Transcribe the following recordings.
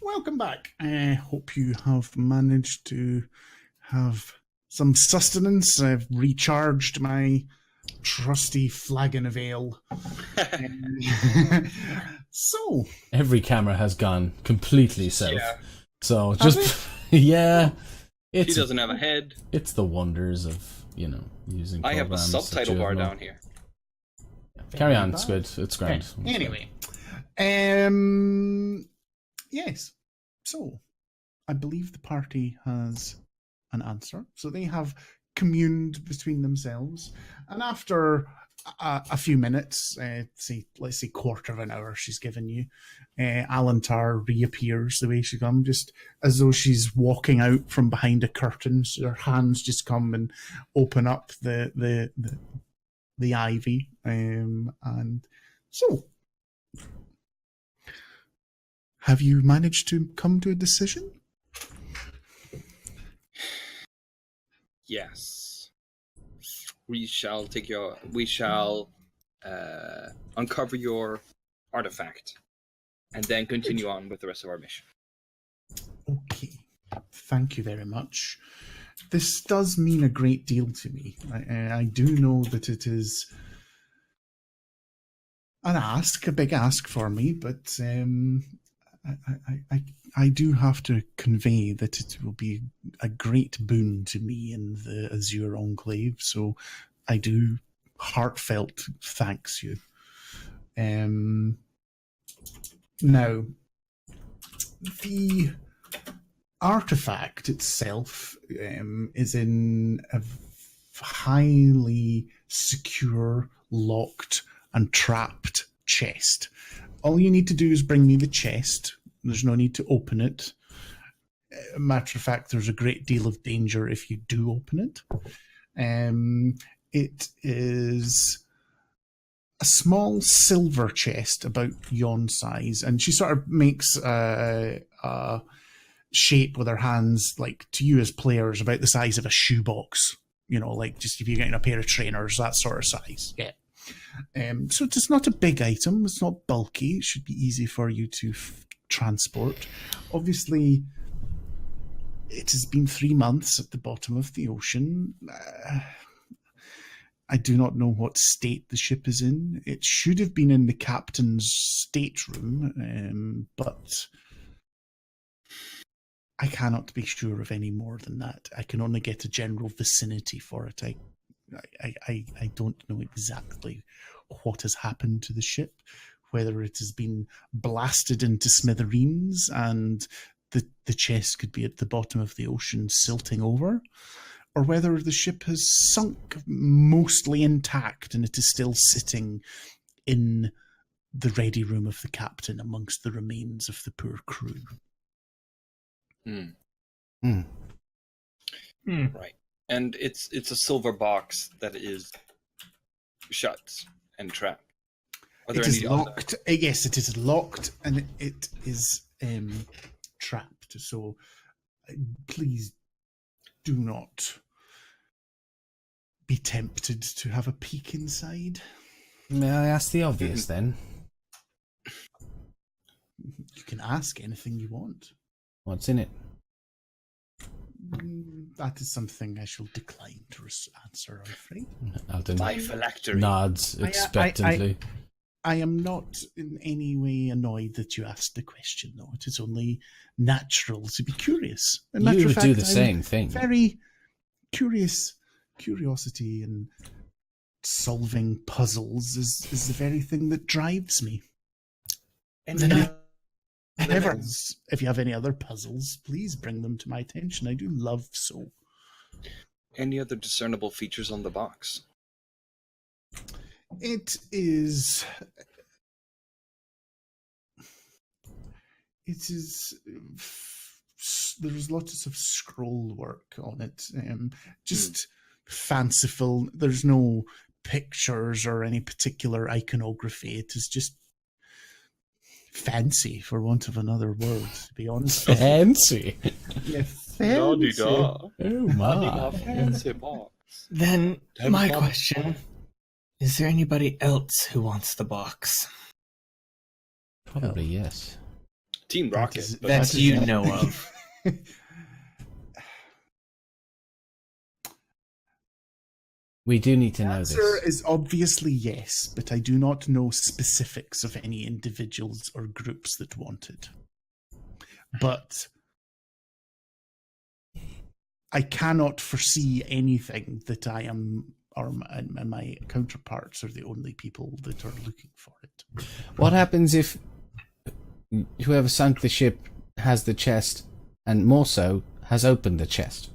Welcome back. I hope you have managed to have some sustenance. I've recharged my trusty flagon of ale. So every camera has gone completely south. Yeah. So just yeah, He doesn't have a head. It's the wonders of using. I have a subtitle bar down here. Carry on, Squid. It's grand. Anyway, yes. So, I believe the party has an answer. So they have communed between themselves, and after a few minutes, let's say quarter of an hour, she's given you, Alantar reappears the way she come, just as though she's walking out from behind a curtain. So her hands just come and open up the ivy, and so. Have you managed to come to a decision? Yes. We shall uncover your artifact and then continue on with the rest of our mission. Okay. Thank you very much. This does mean a great deal to me. I do know that it is a big ask for me, but I do have to convey that it will be a great boon to me in the Azure Enclave, so I do heartfelt thanks you. Now, the artifact itself is in a highly secure, locked, and trapped chest. All you need to do is bring me the chest. There's no need to open it. Matter of fact, there's a great deal of danger if you do open it. It is a small silver chest about yon size, and she sort of makes a shape with her hands, like to you as players, about the size of a shoebox. Like just if you're getting a pair of trainers, that sort of size. Yeah. So it's not a big item. It's not bulky. It should be easy for you to transport. Obviously, it has been 3 months at the bottom of the ocean. I do not know what state the ship is in. It should have been in the captain's stateroom, but I cannot be sure of any more than that. I can only get a general vicinity for it. I don't know exactly what has happened to the ship, whether it has been blasted into smithereens and the chest could be at the bottom of the ocean silting over, or whether the ship has sunk mostly intact and it is still sitting in the ready room of the captain amongst the remains of the poor crew. Right. And it's a silver box that is shut and trapped. It is locked. Yes, it is locked and it is trapped. So please do not be tempted to have a peek inside. May I ask the obvious then? You can ask anything you want. What's in it? That is something I shall decline to answer, I'm afraid. Alden nods expectantly. I am not in any way annoyed that you asked the question, though. It is only natural to be curious. You would do the same thing. Very curiosity and solving puzzles is the very thing that drives me. And if you have any other puzzles, please bring them to my attention. I do love so. Any other discernible features on the box? It is. There's lots of scroll work on it. Just fanciful. There's no pictures or any particular iconography. It is just fancy, for want of another word, to be honest. Fancy? Yes. fancy. Oh my. Fancy box. Then Have my fun. question, is there anybody else who wants the box? Probably yes. Team Rocket. but That you know of. We do need to The know answer this. is obviously yes, but I do not know specifics of any individuals or groups that want it. But I cannot foresee anything that I am or my counterparts are the only people that are looking for it. What happens if whoever sunk the ship has the chest, and more so, has opened the chest?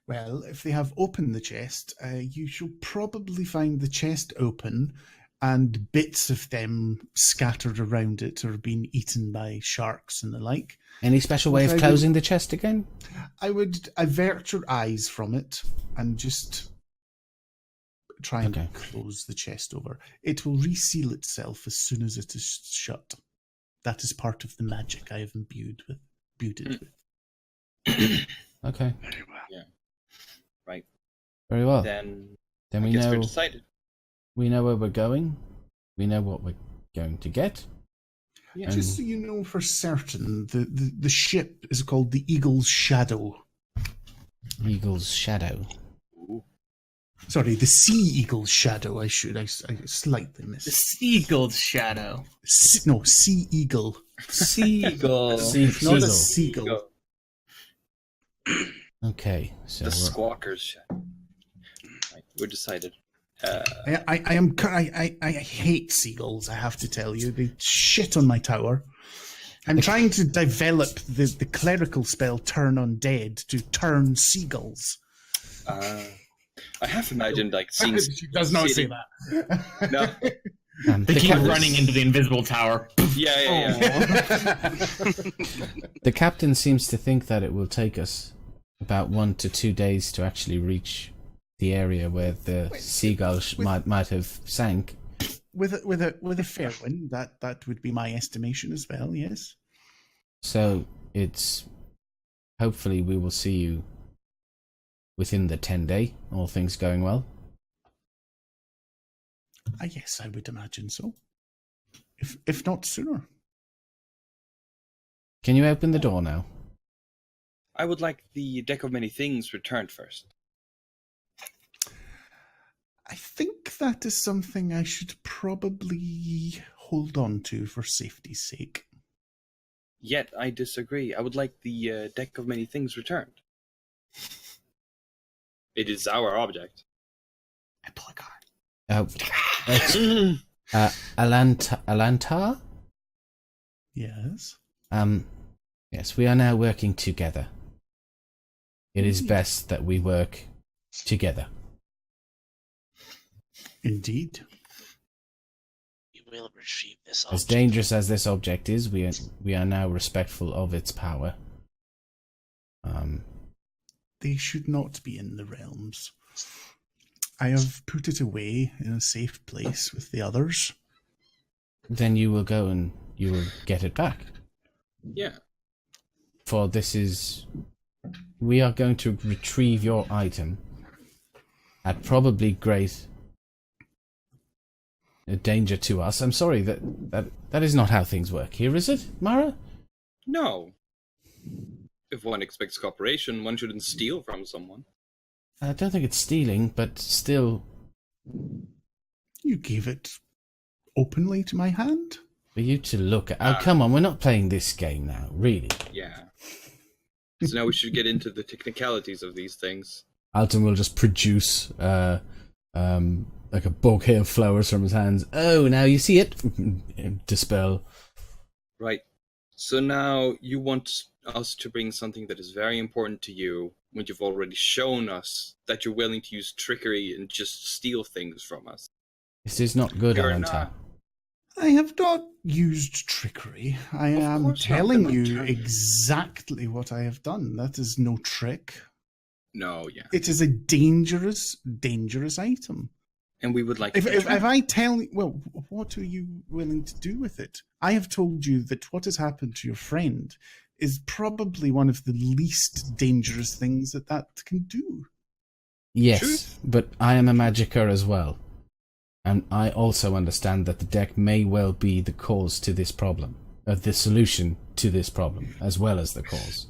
Well, if they have opened the chest, you shall probably find the chest open and bits of them scattered around it or being eaten by sharks and the like. Any special way of closing the chest again? I would avert your eyes from it and just try and close the chest over. It will reseal itself as soon as it is shut. That is part of the magic I have imbued it with. Okay. Very well. Yeah. Right. Very well. Then we I guess know we're decided. we know where we're going. We know what we're going to get. Yeah. Just so you know for certain, the ship is called the Eagle's Shadow. Eagle's Shadow. Ooh. Sorry, the Sea Eagle's Shadow. I slightly missed. The Seagull's shadow. No, Sea Eagle. Seagull. Not a seagull. Okay, so The Squawker's shadow. Right, we're decided. I hate seagulls, I have to tell you. They shit on my tower. I'm trying to develop the clerical spell Turn Undead to turn seagulls. I have imagined like seeing. She does not say that. No. They keep running into the invisible tower. Yeah. The captain seems to think that it will take us about 1 to 2 days to actually reach the area where the seagull might have sank. With a fair wind, that would be my estimation as well. Yes. So it's hopefully we will see you within the 10-day, all things going well. Yes, I would imagine so. If not sooner. Can you open the door now? I would like the deck of many things returned first. I think that is something I should probably hold on to for safety's sake. Yet I disagree. I would like the deck of many things returned. It is our object. I pull a card. Alantar? Yes. Yes, we are now working together. It is best that we work together. Indeed. We will retrieve this object. As dangerous as this object is, we are now respectful of its power. They should not be in the realms. I have put it away in a safe place with the others. Then you will go and you will get it back. Yeah. For this is... We are going to retrieve your item at probably great danger to us. I'm sorry, that is not how things work here, is it, Mara? No. If one expects cooperation, one shouldn't steal from someone. I don't think it's stealing, but still... You gave it openly to my hand? For you to look at... Oh, come on, we're not playing this game now, really. Yeah. So now we should get into the technicalities of these things. Alton will just produce like a bouquet of flowers from his hands. Oh, now you see it? Dispel. Right. So now you want us to bring something that is very important to you when you've already shown us that you're willing to use trickery and just steal things from us. This is not good, You're Alantar. not. I have not used trickery. I am course not, telling but you not. exactly what I have done. That is no trick. No, yeah. It is a dangerous item. And we would like If to I tell you, well, what are you willing to do with it? I have told you that what has happened to your friend is probably one of the least dangerous things that can do. Yes, Truth. but I am a magicka as well. And I also understand that the deck may well be the cause to this problem. The solution to this problem, as well as the cause.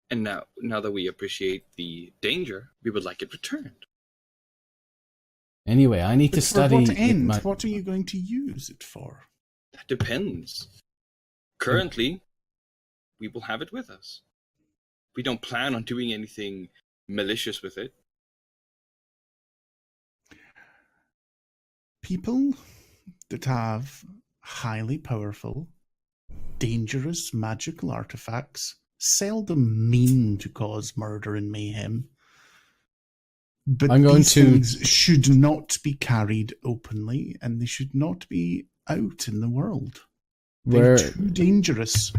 And now that we appreciate the danger, we would like it returned. Anyway, I need to But for study... what it end? might- What are you going to use it for? That depends. Currently, we will have it with us. We don't plan on doing anything malicious with it. People that have highly powerful, dangerous magical artifacts seldom mean to cause murder and mayhem. But I'm going these to- things should not be carried openly, and they should not be out in the world. They're Where, too dangerous.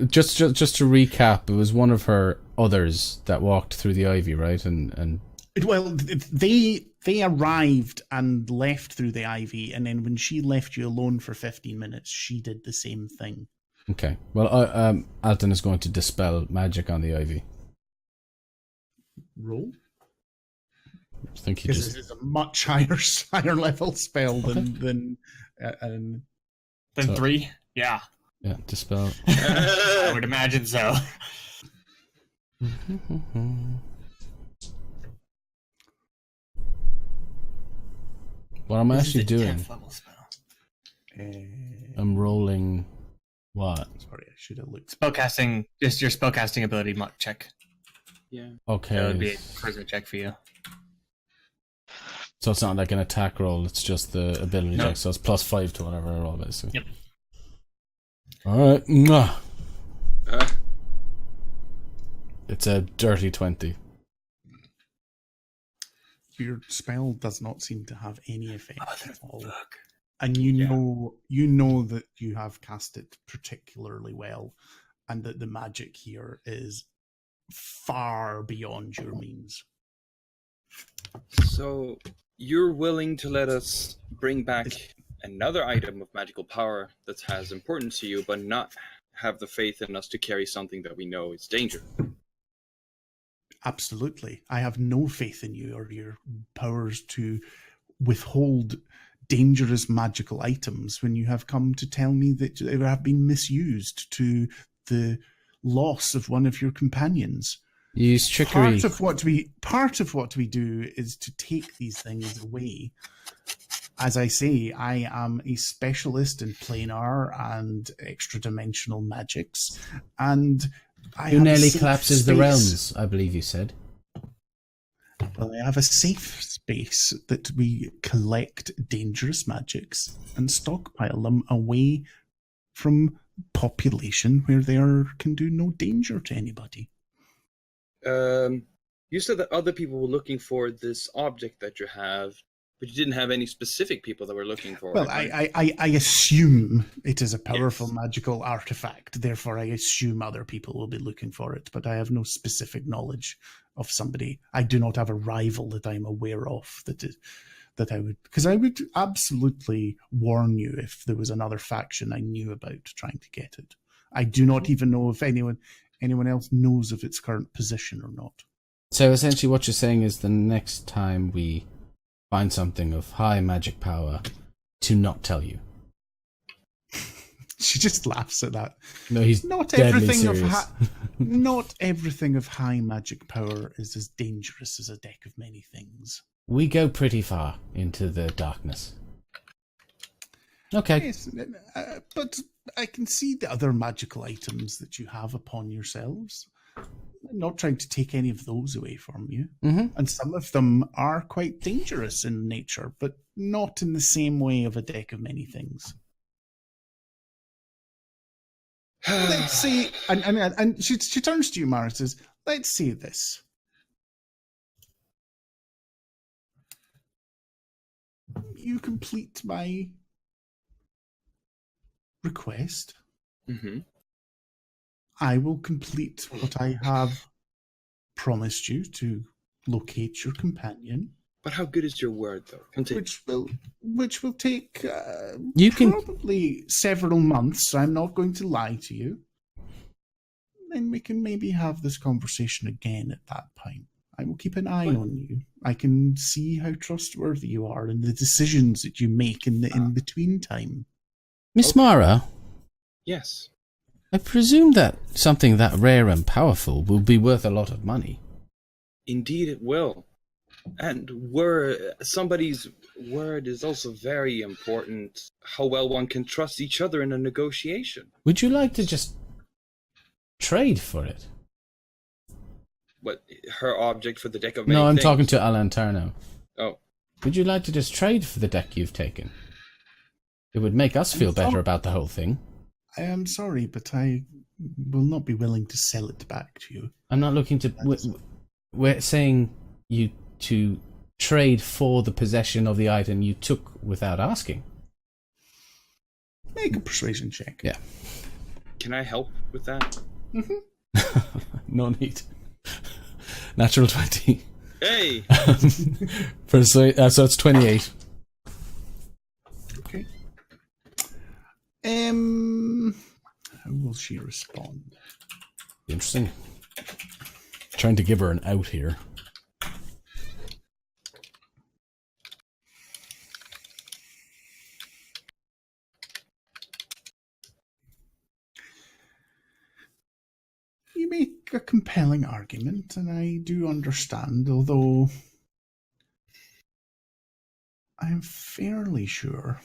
just to recap, it was one of her others that walked through the ivy, right? And Well, they arrived and left through the ivy, and then when she left you alone for 15 minutes, she did the same thing. okay. Well, Alton is going to dispel magic on the ivy. Roll? I think he Because just... this is a much higher level spell than Then So- 3? Yeah, Yeah, dispel. I would imagine so. What am I This is actually the doing? 10th level spell. I'm rolling... What? Sorry, I should have looked. Spellcasting, just your spellcasting ability check. Yeah. Okay. That would be a charisma check for you. So it's not like an attack roll, it's just the ability No. check, so it's +5 to whatever I roll, basically. Yep. Alright. Mwah. Uh, It's a dirty 20. Your spell does not seem to have any effect at all. Look. And you know that you have cast it particularly well, and that the magic here is far beyond your means. so you're willing to let us bring back another item of magical power that has importance to you, but not have the faith in us to carry something that we know is danger. Absolutely. I have no faith in you or your powers to withhold dangerous magical items when you have come to tell me that they have been misused to the loss of one of your companions. Use trickery. Part of what we do is to take these things away. As I say, I am a specialist in planar and extra-dimensional magics, and I Who have a nearly safe collapses the space. realms, I believe you said. Well, I have a safe space that we collect dangerous magics and stockpile them away from population where they can do no danger to anybody. You said that other people were looking for this object that you have, but you didn't have any specific people that were looking for Well, it. Right? I assume it is a powerful Yes. magical artifact. Therefore, I assume other people will be looking for it, but I have no specific knowledge of somebody. I do not have a rival that I'm aware of that I would, because I would absolutely warn you if there was another faction I knew about trying to get it. I do not even know if anyone else knows of its current position or not. So essentially what you're saying is the next time we find something of high magic power, to not tell you. She just laughs at that. No, he's Not deadly everything of serious. not everything of high magic power is as dangerous as a deck of many things. We go pretty far into the darkness. Okay. Yes, but I can see the other magical items that you have upon yourselves. I'm not trying to take any of those away from you. Mm-hmm. And some of them are quite dangerous in nature, but not in the same way of a deck of many things. Let's say, and she turns to you, Mara, and says, let's say this. You complete my request. Mm-hmm. I will complete what I have promised you to locate your companion, But how good is your word, though? Continue. which will take You can- probably several months. I'm not going to lie to you. then we can maybe have this conversation again at that point. I will keep an eye on you. I can see how trustworthy you are and the decisions that you make in the in-between time. Miss Mara, Yes. I presume that something that rare and powerful will be worth a lot of money. Indeed it will. And somebody's word is also very important. How well one can trust each other in a negotiation. Would you like to just trade for it? What, her object for the deck of No, many I'm things? talking to Alantarno. Oh. Would you like to just trade for the deck you've taken? It would make us feel better about the whole thing. I am sorry, but I will not be willing to sell it back to you. I'm not looking to... We're saying you to trade for the possession of the item you took without asking. Make a persuasion check. Yeah. Can I help with that? No need. Natural 20. Hey! So it's 28. Okay. How will she respond? Interesting. Trying to give her an out here. You make a compelling argument, and I do understand, although I am fairly sure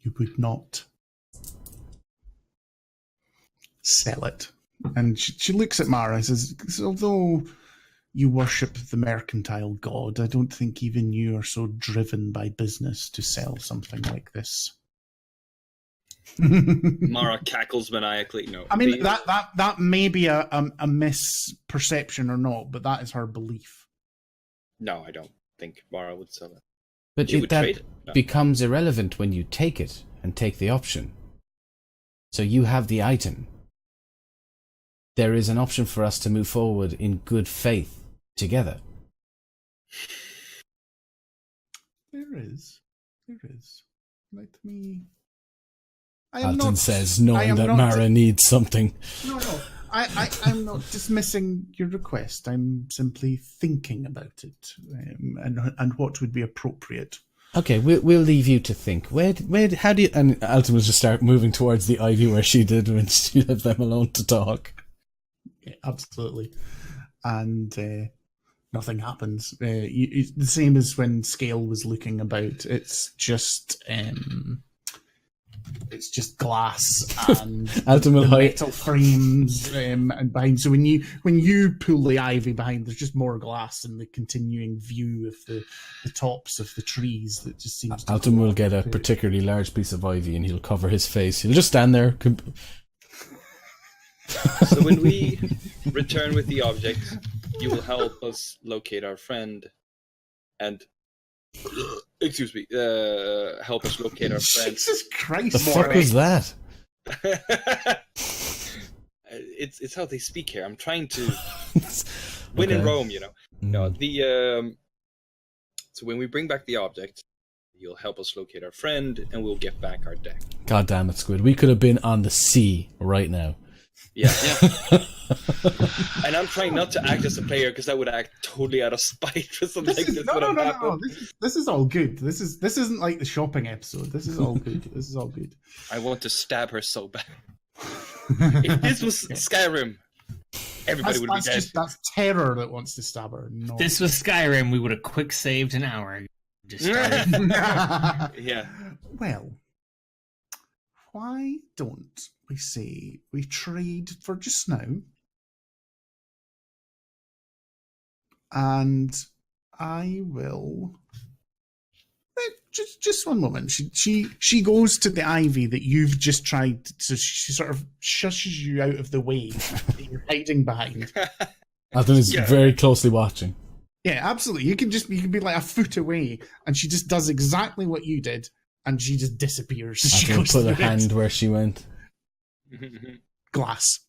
you would not sell it. And she looks at Mara and says, although you worship the mercantile god, I don't think even you are so driven by business to sell something like this. Mara cackles maniacally. No. I mean, that may be a misperception or not, but that is her belief. No, I don't think Mara would sell it. But She would trade it. No. becomes irrelevant when you take it and take the option. So you have the item. There is an option for us to move forward in good faith together. There is. Let me... Alton says, knowing that Mara needs something. No. I'm not dismissing your request. I'm simply thinking about it and what would be appropriate. Okay, we'll leave you to think. How do you... And Alton will just start moving towards the ivy where she did when she left them alone to talk. Yeah, absolutely. And nothing happens. The same as when Scale was looking about. It's just glass and metal frames and behind. So when you pull the ivy behind, there's just more glass and the continuing view of the tops of the trees that just seems. Alton will get a particularly large piece of ivy and he'll cover his face. He'll just stand there. So when we return with the object, you will help us locate our friend and excuse me, help us locate our friend. Jesus Christ! The fuck was that? It's how they speak here. I'm trying to win in Rome, you know. No, so when we bring back the object, you'll help us locate our friend, and we'll get back our deck. God damn it, Squid! We could have been on the sea right now. Yeah. And I'm trying not to act as a player because I would act totally out of spite for something like this. No. This is all good. This isn't like the shopping episode. This is all good. I want to stab her so bad. If this was Skyrim, everybody would be dead. That's terror that wants to stab her. If this was Skyrim, we would have quick saved an hour. Just started. Yeah. Well, why don't we say we trade for just now? And I will... Just one moment. She goes to the ivy that you've just tried, so she sort of shushes you out of the way that you're hiding behind. Alton is very closely watching. Yeah, absolutely. You can be like a foot away, and she just does exactly what you did, and she just disappears. She Alton put her hand where she went. Glass.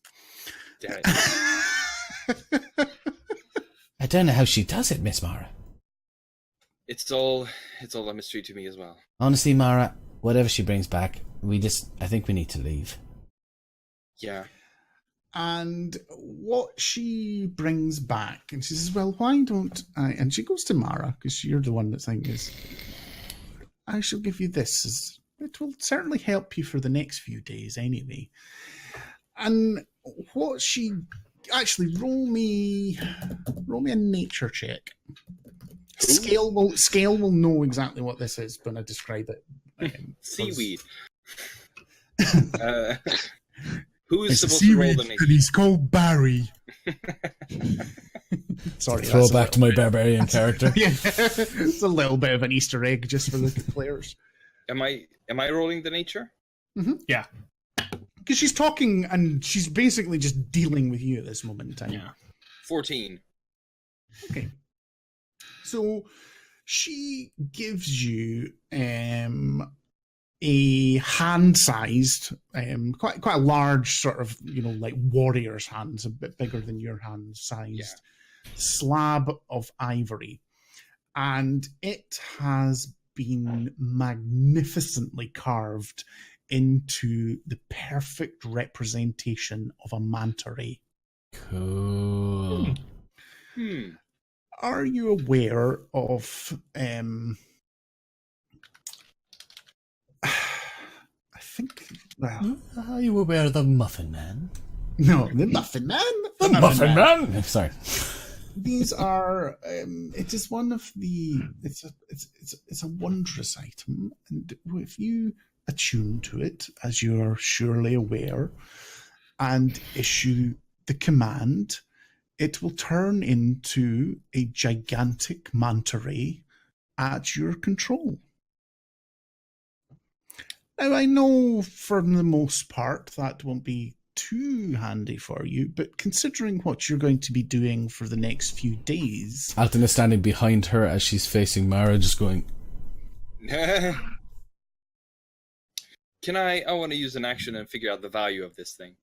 Damn it. I don't know how she does it, Miss Mara. It's all a mystery to me as well. Honestly, Mara, whatever she brings back, I think we need to leave. Yeah. And what she brings back, and she says, well, why don't I, and she goes to Mara, because you're the one that's thinking is, I shall give you this. It will certainly help you for the next few days anyway. And what she, actually, roll me a nature check. Scale will know exactly what this is when I describe it. Seaweed. Who is It's supposed to roll the and nature? he's called Barry. Sorry, Throwback to my barbarian character. Yeah, it's a little bit of an Easter egg just for the players. Am I rolling the nature? Mm-hmm. Yeah, because she's talking and she's basically just dealing with you at this moment in time. Yeah. 14. Okay. So she gives you a hand-sized, quite a large sort of, like warrior's hands, a bit bigger than your hand-sized slab of ivory. And it has been magnificently carved into the perfect representation of a manta ray. Cool. Are you aware of I think, well, Are you aware of the Muffin Man? no, the Muffin Man. The Muffin Man. Sorry. These are. It is one of the. It's a wondrous item, and if you attune to it, as you are surely aware, and issue the command, it will turn into a gigantic manta ray at your control. Now, I know for the most part that won't be too handy for you, but considering what you're going to be doing for the next few days... Alton is standing behind her as she's facing Mara, just going... Can I want to use an action and figure out the value of this thing.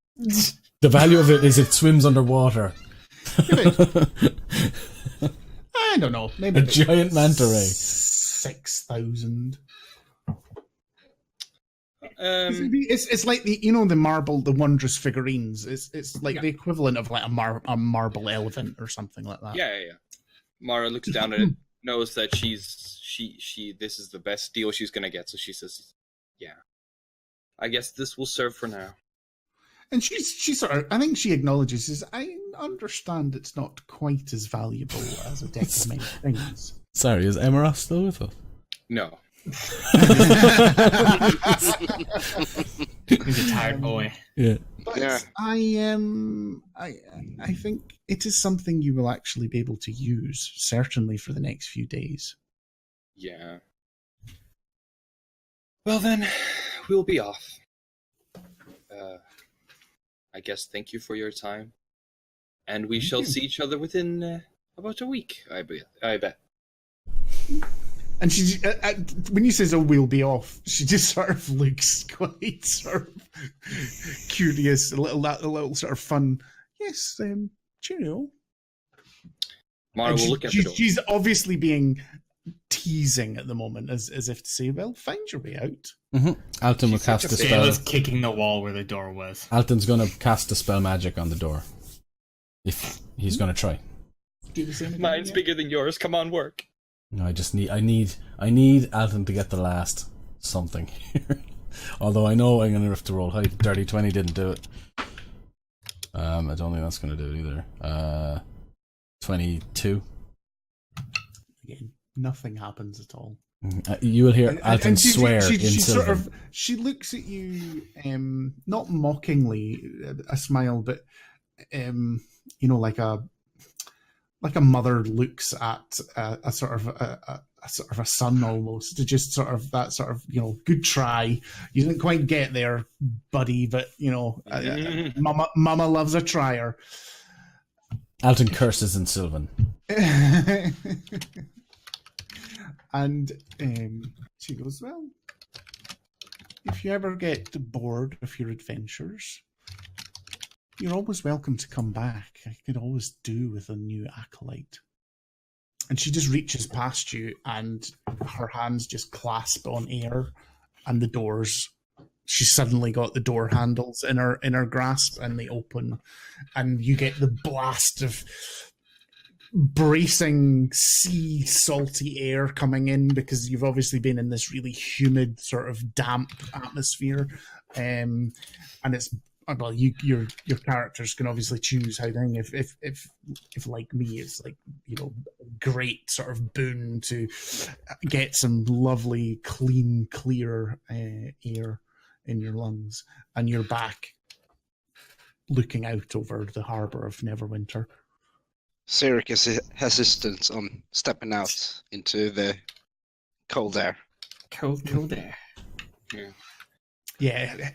The value of it is it swims underwater. I don't know. Maybe a giant manta ray. 6,000. It's It's like the marble, the wondrous figurines. It's like the equivalent of like a marble elephant or something like that. Yeah. Mara looks down at it, knows that she this is the best deal she's gonna get, so she says, "Yeah, I guess this will serve for now." And she sort of, I think she acknowledges, says, I understand it's not quite as valuable as a deck of many things. Sorry, is Emeros still with us? No. He's a tired boy. Yeah. But Yeah. I think it is something you will actually be able to use, certainly for the next few days. Yeah. Well then, we'll be off. I guess thank you for your time, and we shall see each other within about a week. I bet. And she, when you says, "Oh, we'll be off," she just sort of looks quite sort of curious, a little sort of fun. Yes, cheerio. Mara will look at the door. She's obviously being teasing at the moment, as if to say, "Well, find your way out." Mm-hmm. Alton will cast a It spell. was kicking the wall where the door was. Alton's going to cast a spell magic on the door. If he's going to try. Do the same. Mine's bigger than yours. Come on, work. No, I need Alton to get the last something here. Although I know I'm going to have to roll high. Dirty 20 didn't do it. I don't think that's going to do it either. 22. Again, nothing happens at all. You will hear Alton swear in she Sylvan. sort of, she looks at you, not mockingly, a smile, but like a mother looks at a sort of a son almost, to just sort of that sort of good try. You didn't quite get there, buddy, but mama loves a trier. Alton curses in Sylvan. And she goes, well, if you ever get bored of your adventures, you're always welcome to come back. I could always do with a new acolyte. And she just reaches past you, and her hands just clasp on air, and the doors she's suddenly got the door handles in her grasp, and they open, and you get the blast of bracing sea salty air coming in, because you've obviously been in this really humid, sort of damp atmosphere, and it's, well, your characters can obviously choose how thing. If like me, it's like, you know, great sort of boon to get some lovely, clean, clear air in your lungs, and you're back looking out over the harbour of Neverwinter. Cyril is hesitant on stepping out into the cold air. Cold air. Yeah,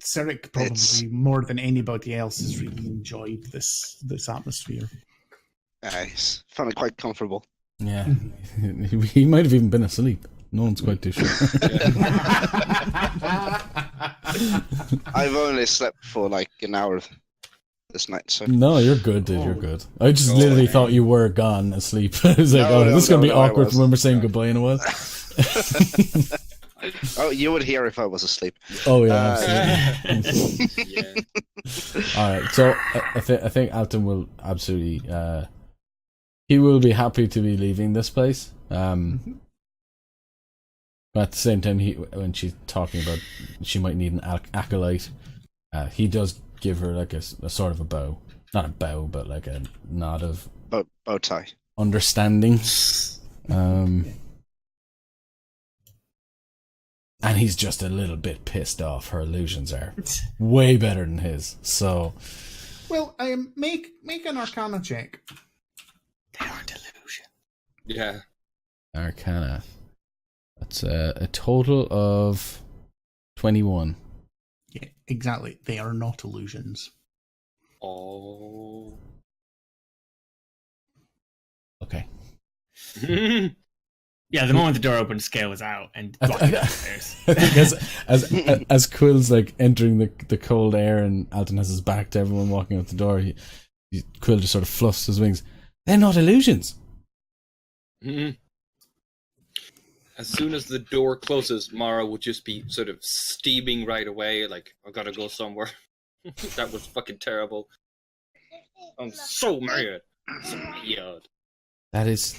Cyril probably more than anybody else has really enjoyed this atmosphere. He's found it quite comfortable. Yeah, he might have even been asleep. No one's quite too sure. I've only slept for like an hour this night, so... No, you're good, dude. You're good. I just literally thought you were gone asleep. I was like, this is going to be awkward when we're saying goodbye in a while. Oh, you would hear if I was asleep. Oh, yeah. Yeah. All right, so I think Alton will absolutely... he will be happy to be leaving this place. But at the same time, when she's talking about she might need an acolyte, he does give her like a sort of a bow. Not a bow, but like a nod of Bow tie. understanding. And he's just a little bit pissed off. Her illusions are way better than his. So, well, make an Arcana check. They aren't illusion. Yeah. Arcana. That's a total of 21. Yeah, exactly. They are not illusions. Oh. Okay. Yeah, the moment the door opened, Scale was out and walking downstairs. I think as Quill's like entering the cold air and Alton has his back to everyone walking out the door, Quill just sort of fluffs his wings. They're not illusions. As soon as the door closes, Mara would just be sort of steaming right away, like, I gotta go somewhere. That was fucking terrible. I'm so mad. So mad. That is.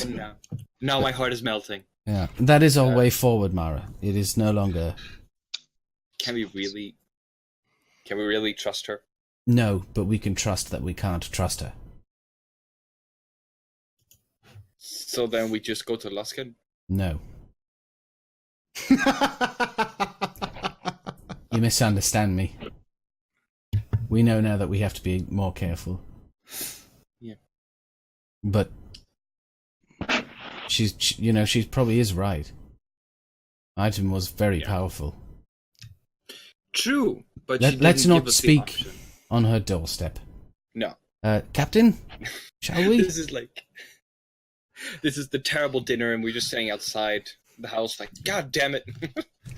And now my heart is melting. Yeah, that is our way forward, Mara. It is no longer. Can we really trust her? No, but we can trust that we can't trust her. So then we just go to Luskin? No. You misunderstand me. We know now that we have to be more careful. Yeah. But she probably is right. Item was very powerful. True, but let's not give us speak the option. on her doorstep. No. Captain, shall we? This is the terrible dinner, and we're just sitting outside the house, like, God damn it!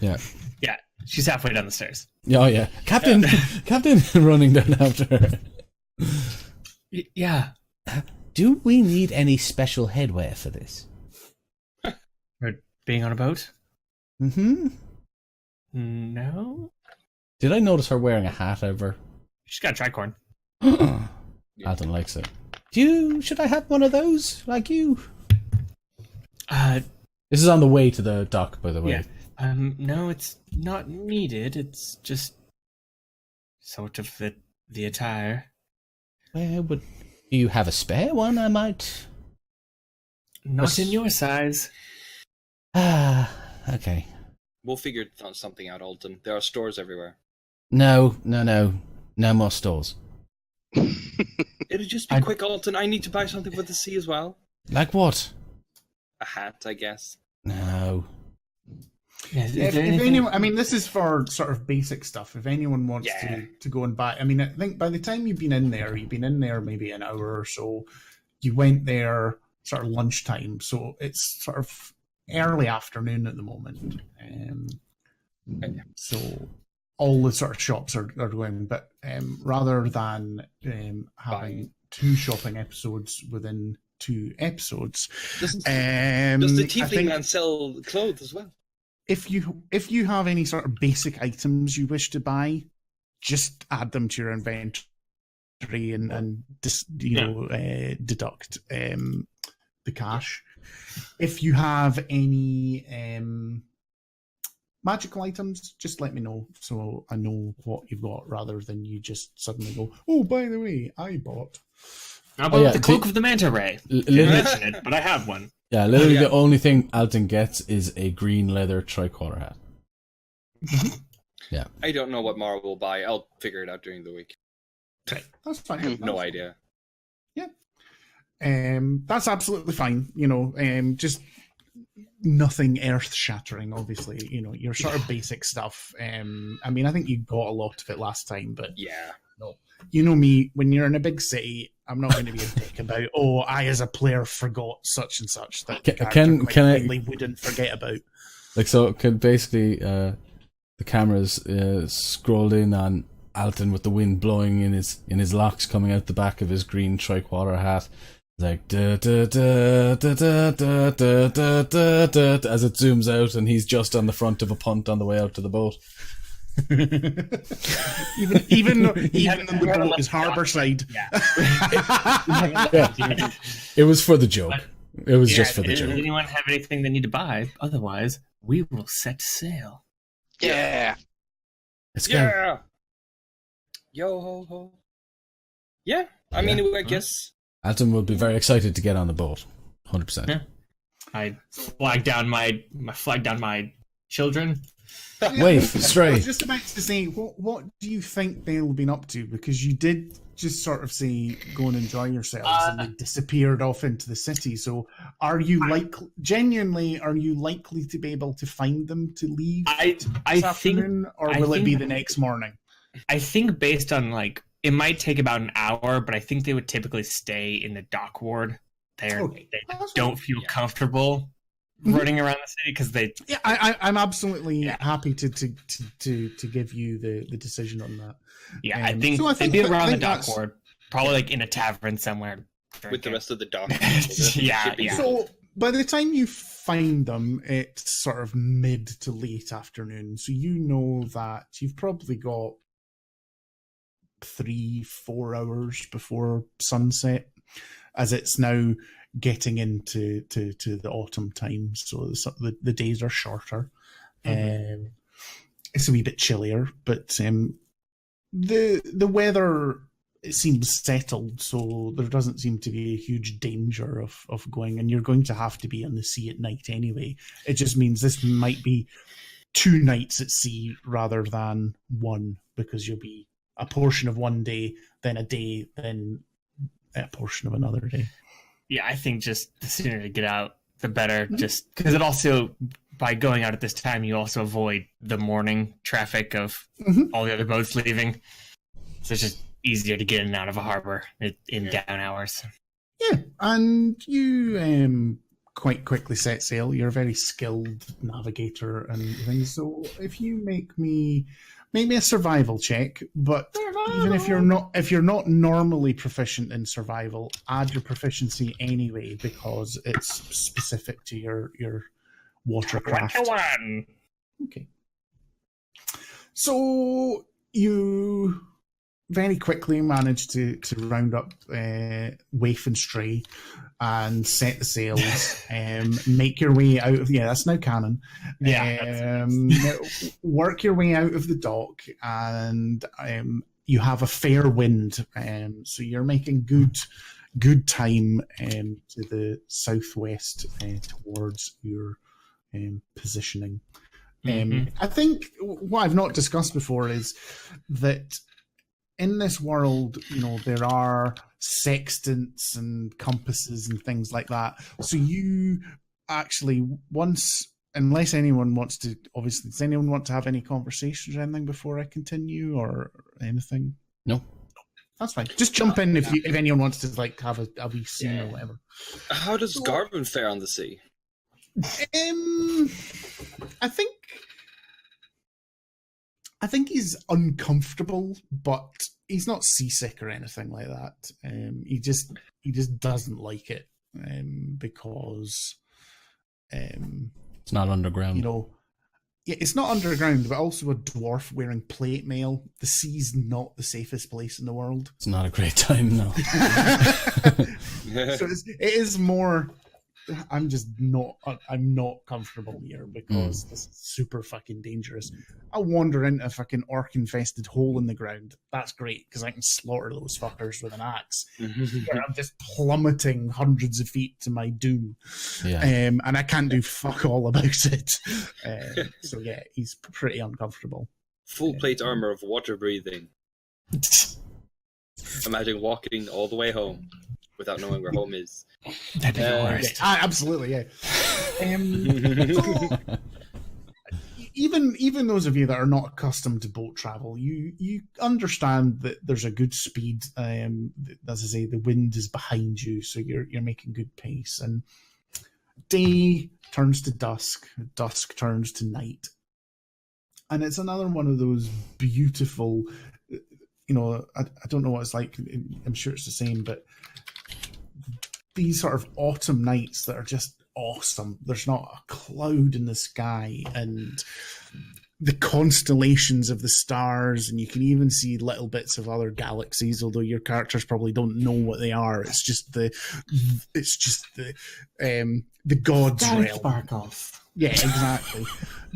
Yeah. Yeah, she's halfway down the stairs. Oh yeah, Captain, Captain, running down after her. Yeah. Do we need any special headwear for this? For being on a boat? Mm-hmm. No. Did I notice her wearing a hat over? She's got a tricorn. Alton likes it. Should I have one of those, like you? This is on the way to the dock, by the way. Yeah. No, it's not needed. It's just sort of the attire. Where would... Do you have a spare one? I might... Not in your size. Okay. We'll figure something out, Alton. There are stores everywhere. No more stores. It'll just be quick, Alton. I need to buy something for the sea as well. Like what? A hat, I guess. No. Yeah, if anyone, I mean, this is for sort of basic stuff. If anyone wants to go and buy, I mean, I think by the time you've been in there maybe an hour or so. You went there sort of lunchtime, so it's sort of early afternoon at the moment. So all the sort of shops are going, but rather than having two shopping episodes within 2 episodes, does the Tiefling man sell clothes as well? if you have any sort of basic items you wish to buy, just add them to your inventory and deduct the cash. If you have any magical items, just let me know so I know what you've got, rather than you just suddenly go, oh, by the way, I bought. How about the Cloak of the Manta Ray? Didn't mention it, but I have one. Yeah, literally the only thing Alton gets is a green leather tricorner hat. Yeah. I don't know what Mara will buy. I'll figure it out during the week. That's fine. No idea. Yeah. That's absolutely fine. Just nothing earth-shattering, obviously. Your sort of basic stuff. I think you got a lot of it last time, but yeah. No. You know me, when you're in a big city, I'm not going to be a dick about, I as a player forgot such and such that can I wouldn't forget about. So can basically the cameras scrolled in on Alton with the wind blowing in his locks coming out the back of his green tricorner hat. Like da, da, da, da, da, da, da, da, da, da, as it zooms out and he's just on the front of a punt on the way out to the boat. even though the boat is harbour side. Yeah. It was for the joke. It was just for the joke. Does anyone have anything they need to buy? Otherwise, we will set sail. Yeah. Let's go. Yeah. Yo ho ho. Yeah. I mean, I guess Alton will be very excited to get on the boat. 100%. Yeah. I flag down my children. Wait, Stray. I was just about to say, what do you think they'll been up to? Because you did just sort of say, go and enjoy yourselves, and they disappeared off into the city. So are you genuinely likely to be able to find them to leave this afternoon, or will it be the next morning? I think based on, it might take about an hour, but I think they would typically stay in the dock ward. They don't feel comfortable running around the city because they. Yeah, I'm absolutely happy to give you the decision on that. Yeah, I think they'd be around the dock ward, probably in a tavern somewhere with the rest of the dock. Yeah. So by the time you find them, it's sort of mid to late afternoon. So you know that you've probably got 3-4 hours before sunset, as it's now getting into the autumn time, so the days are shorter. It's a wee bit chillier, but the weather, it seems settled, so there doesn't seem to be a huge danger of going, and you're going to have to be on the sea at night anyway. It just means this might be 2 nights at sea rather than 1, because you'll be a portion of one day, then a day, then a portion of another day. Yeah, I think just the sooner to get out, the better. Just because it also, by going out at this time, you also avoid the morning traffic of all the other boats leaving. So it's just easier to get in and out of a harbor in down hours. Yeah, and you quite quickly set sail. You're a very skilled navigator and things. So if you make me a survival check, but even if you're not normally proficient in survival, add your proficiency anyway, because it's specific to your watercraft. 1-1. Okay. So you very quickly manage to round up Waif and Stray and set the sails, make your way out of... Yeah, that's now canon. Work your way out of the dock, and you have a fair wind, so you're making good time to the southwest towards your positioning. I think what I've not discussed before is that in this world, there are sextants and compasses and things like that. So you actually, unless anyone wants to, obviously, does anyone want to have any conversations or anything before I continue, or anything? No. That's fine. Just jump in if anyone wants to have a wee scene or whatever. How does Garvin fare on the sea? I think he's uncomfortable, but he's not seasick or anything like that. He just doesn't like it because it's not underground. Yeah, it's not underground, but also a dwarf wearing plate mail. The sea's not the safest place in the world. It's not a great time, no. So it is more. I'm not comfortable here because this is super fucking dangerous. I'll wander into a fucking orc-infested hole in the ground. That's great because I can slaughter those fuckers with an axe. Where I'm just plummeting hundreds of feet to my doom. Yeah. And I can't do fuck all about it. So yeah, he's pretty uncomfortable. Full plate armor of water breathing. Imagine walking all the way home without knowing where home is. That'd be the worst. Yeah, absolutely, yeah. So, even those of you that are not accustomed to boat travel, you understand that there's a good speed. As I say, the wind is behind you, so you're making good pace. And day turns to dusk, dusk turns to night, and it's another one of those beautiful. I don't know what it's like. I'm sure it's the same, but these sort of autumn nights that are just awesome. There's not a cloud in the sky, and the constellations of the stars, and you can even see little bits of other galaxies, although your characters probably don't know what they are. It's just the gods realm. Sparkles. Yeah, exactly.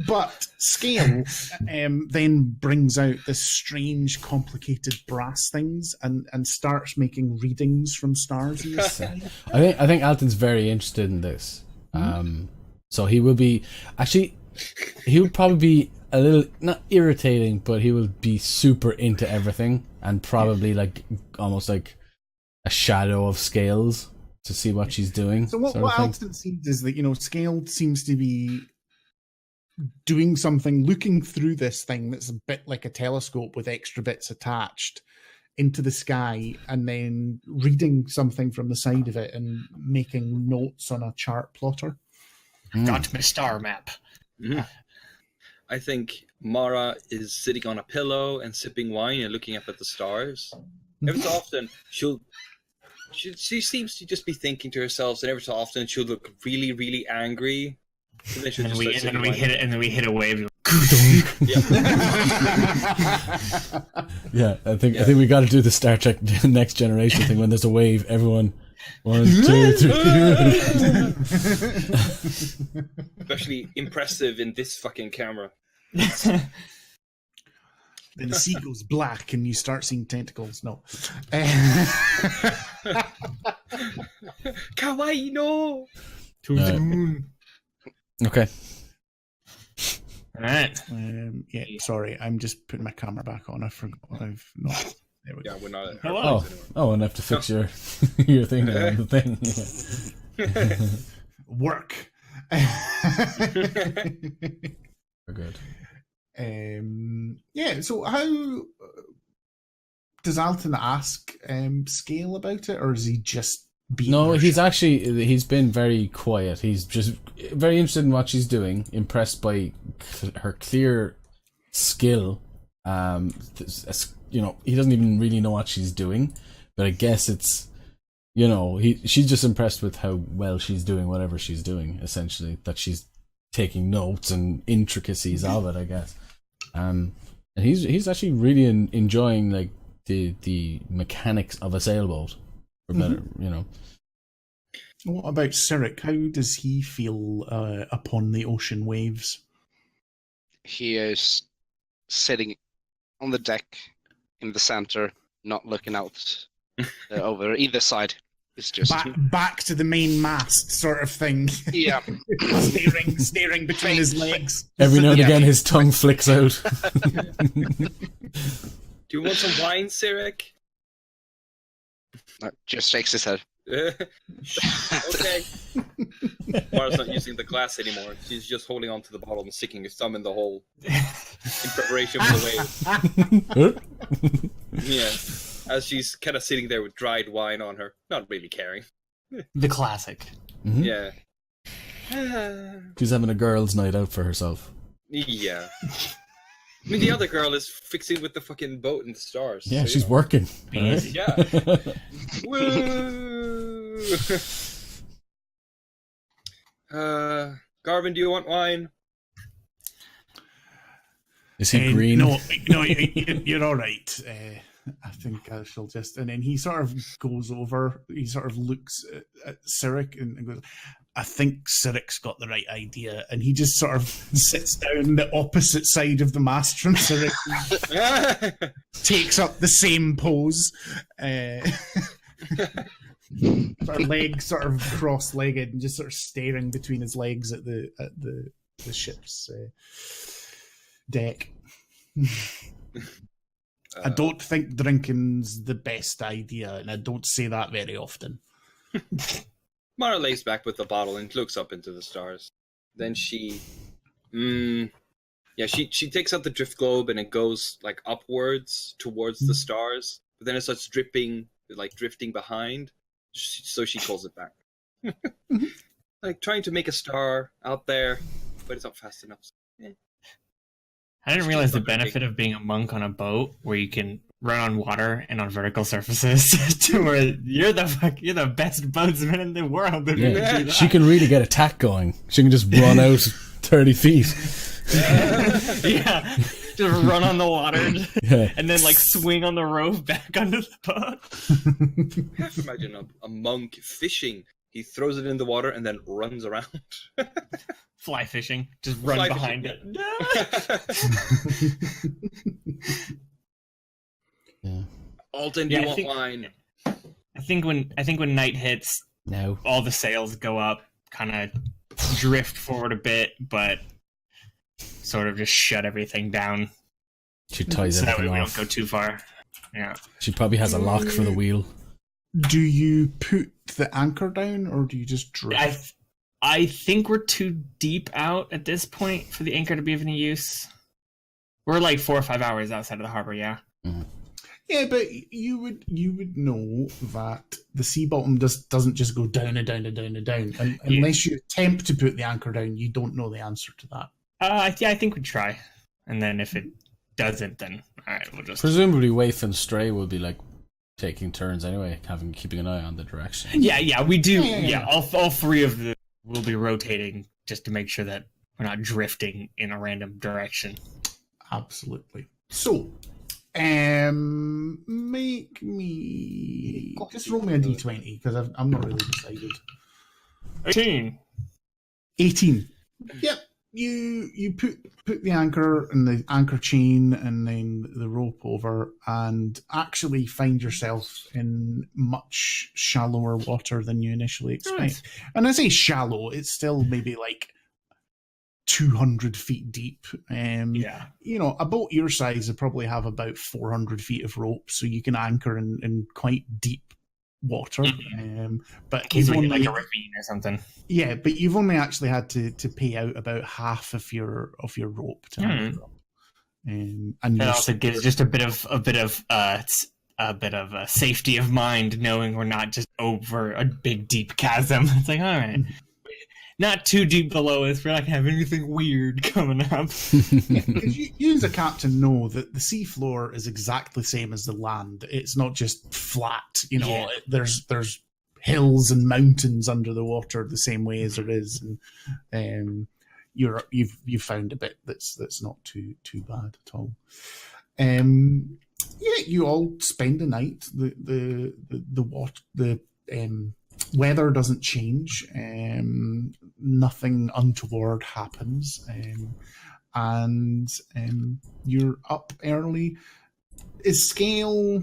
But Scale then brings out this strange, complicated brass things and starts making readings from stars in the sky. I think Alton's very interested in this. So he will be he would probably be a little not irritating, but he will be super into everything and probably like almost like a shadow of Scales to see what she's doing. So what Alton sees is that Scale seems to be doing something, looking through this thing that's a bit like a telescope with extra bits attached into the sky, and then reading something from the side of it and making notes on a chart plotter. Got my star map. I think Mara is sitting on a pillow and sipping wine and looking up at the stars. Every so often, she seems to just be thinking to herself, and every so often she'll look really, really angry. And then, we hit a wave. Yeah, I think we got to do the Star Trek Next Generation thing. When there's a wave, everyone 1, 2, 3. Especially impressive in this fucking camera. Then the sea goes black and you start seeing tentacles. No. Kawaii no! To the moon. Okay. Alright. Yeah, sorry, I'm just putting my camera back on. I forgot. I've not. There we go. Yeah, we're not. And I have to fix your your thing on the thing. Yeah. Work. We're good. Yeah. So how does Alton ask Scale about it, or is he just being? No, he's been very quiet. He's just very interested in what she's doing, impressed by her clear skill. He doesn't even really know what she's doing, but I guess it's she's just impressed with how well she's doing whatever she's doing, essentially, that she's taking notes and intricacies of it, I guess. And he's actually really enjoying like the mechanics of a sailboat, for better, What about Cyric? How does he feel upon the ocean waves? He is sitting on the deck in the center, not looking out over either side. It's just back to the main mast sort of thing. Yeah. staring between his legs. Every now and again his tongue flicks out. Do you want some wine, Cyric? No, just shakes his head. Okay. Mara's not using the glass anymore. She's just holding on to the bottle and sticking his thumb in the hole in preparation for the wave. Yeah. As she's kind of sitting there with dried wine on her, not really caring. The classic. Mm-hmm. Yeah. She's having a girls' night out for herself. Yeah. I mean, the other girl is fixing with the fucking boat and the stars. Yeah, so, she's working. Right? Yeah. Woo! Garvin, do you want wine? Is he green? No, you're all right. I think I shall just... And then he sort of goes over, he sort of looks at Cyric and goes, I think Cyric's got the right idea. And he just sort of sits down the opposite side of the mast from Cyric, takes up the same pose, sort of legs sort of cross-legged and just sort of staring between his legs at the ship's deck. I don't think drinking's the best idea, and I don't say that very often. Mara lays back with the bottle and looks up into the stars. Then she takes out the drift globe and it goes like upwards towards the stars, but then it starts drifting behind, so she calls it back. Like trying to make a star out there, but it's not fast enough. I didn't realize the benefit of being a monk on a boat where you can run on water and on vertical surfaces to where you're the best boatsman in the world. Yeah. She can really get attack going. She can just run out 30 feet. Yeah. Just run on the water and then like swing on the rope back onto the boat. You have to imagine a monk fishing. He throws it in the water and then runs around. Fly fishing. Just run behind it. Yeah. Alton, do you want wine? I think when night hits, no, all the sails go up, kind of drift forward a bit, but sort of just shut everything down. She ties so that way everything we off. don't go too far. Yeah. She probably has a lock for the wheel. Do you put the anchor down, or do you just drift? I think we're too deep out at this point for the anchor to be of any use. We're like 4 or 5 hours outside of the harbor, yeah. Mm-hmm. Yeah, but you would know that the sea bottom doesn't just go down and down and down and down. And unless you attempt to put the anchor down, you don't know the answer to that. Yeah, I think we'd try. And then if it doesn't, then all right, we'll just... Presumably Waif and Stray will be like taking turns anyway, keeping an eye on the direction. Yeah, we do. Yeah, all three of them will be rotating just to make sure that we're not drifting in a random direction. Absolutely. So, make me... Just roll me a d20, because I'm not really decided. 18. Yep. You put the anchor and the anchor chain and then the rope over and actually find yourself in much shallower water than you initially expect. Nice. And I say shallow, it's still maybe like 200 feet deep. Yeah. You know, a boat your size would probably have about 400 feet of rope, so you can anchor in quite deep water. But he's only like a ravine or something. Yeah, but you've only actually had to pay out about half of your rope to anchor up. And also gives just a bit of safety of mind, knowing we're not just over a big deep chasm. It's like, all right, not too deep below us. We're not gonna have anything weird coming up. Because you as a captain know that the seafloor is exactly the same as the land. It's not just flat. You know, there's hills and mountains under the water the same way as there is, and you've found a bit that's not too bad at all. You all spend the night. The weather doesn't change. Nothing untoward happens, and you're up early. Does Scale?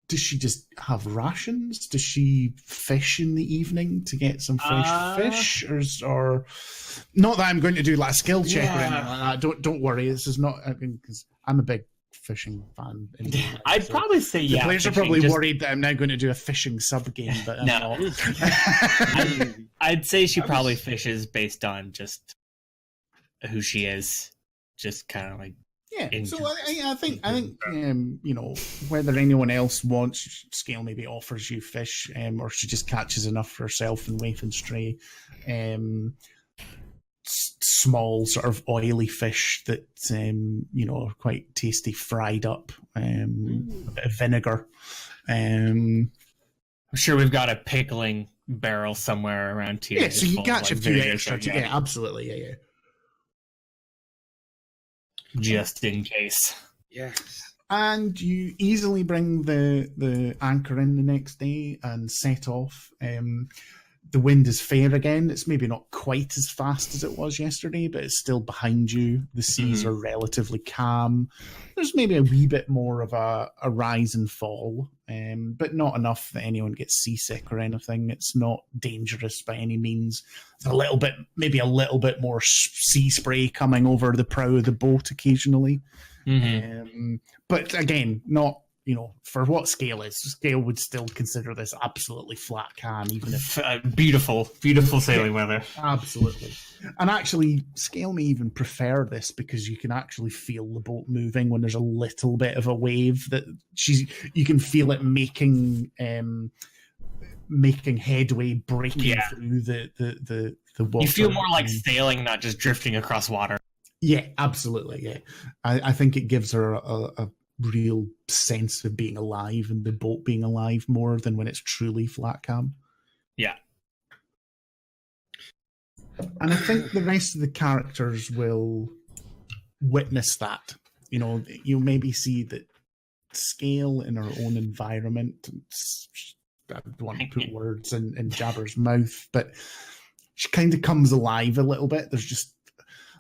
Does she just have rations? Does she fish in the evening to get some fresh fish, or not that I'm going to do like a skill check or anything like that. Don't worry. This is not because I'm a big fishing fan. Anyway, I'd probably say the players are probably worried that I'm now going to do a fishing sub game, but I'm not. I'd say she probably fishes based on just who she is, just kind of like. Yeah, so I think you know, whether anyone else wants, Scale maybe offers you fish, or she just catches enough for herself and Waif and Stray. Small sort of oily fish that you know, are quite tasty, fried up, a bit of vinegar. I'm sure we've got a pickling barrel somewhere around here. Yeah, so you catch a few extra. Yeah, absolutely. Yeah. just in case. Yes. And you easily bring the anchor in the next day and set off. The wind is fair again. It's maybe not quite as fast as it was yesterday, but it's still behind you. The seas are relatively calm. There's maybe a wee bit more of a rise and fall, but not enough that anyone gets seasick or anything. It's not dangerous by any means. It's maybe a little bit more sea spray coming over the prow of the boat occasionally. But again, not, for what scale would still consider this absolutely flat calm, even if beautiful sailing weather. Absolutely. And actually, scale may even prefer this because you can actually feel the boat moving when there's a little bit of a wave that you can feel it making headway, breaking through the water. You feel more like sailing, not just drifting across water. Yeah, absolutely. Yeah, I think it gives her a real sense of being alive and the boat being alive more than when it's truly flat calm. Yeah. And I think the rest of the characters will witness that. You'll maybe see that Scale in her own environment. I don't want to put words in Jabber's mouth, but she kind of comes alive a little bit.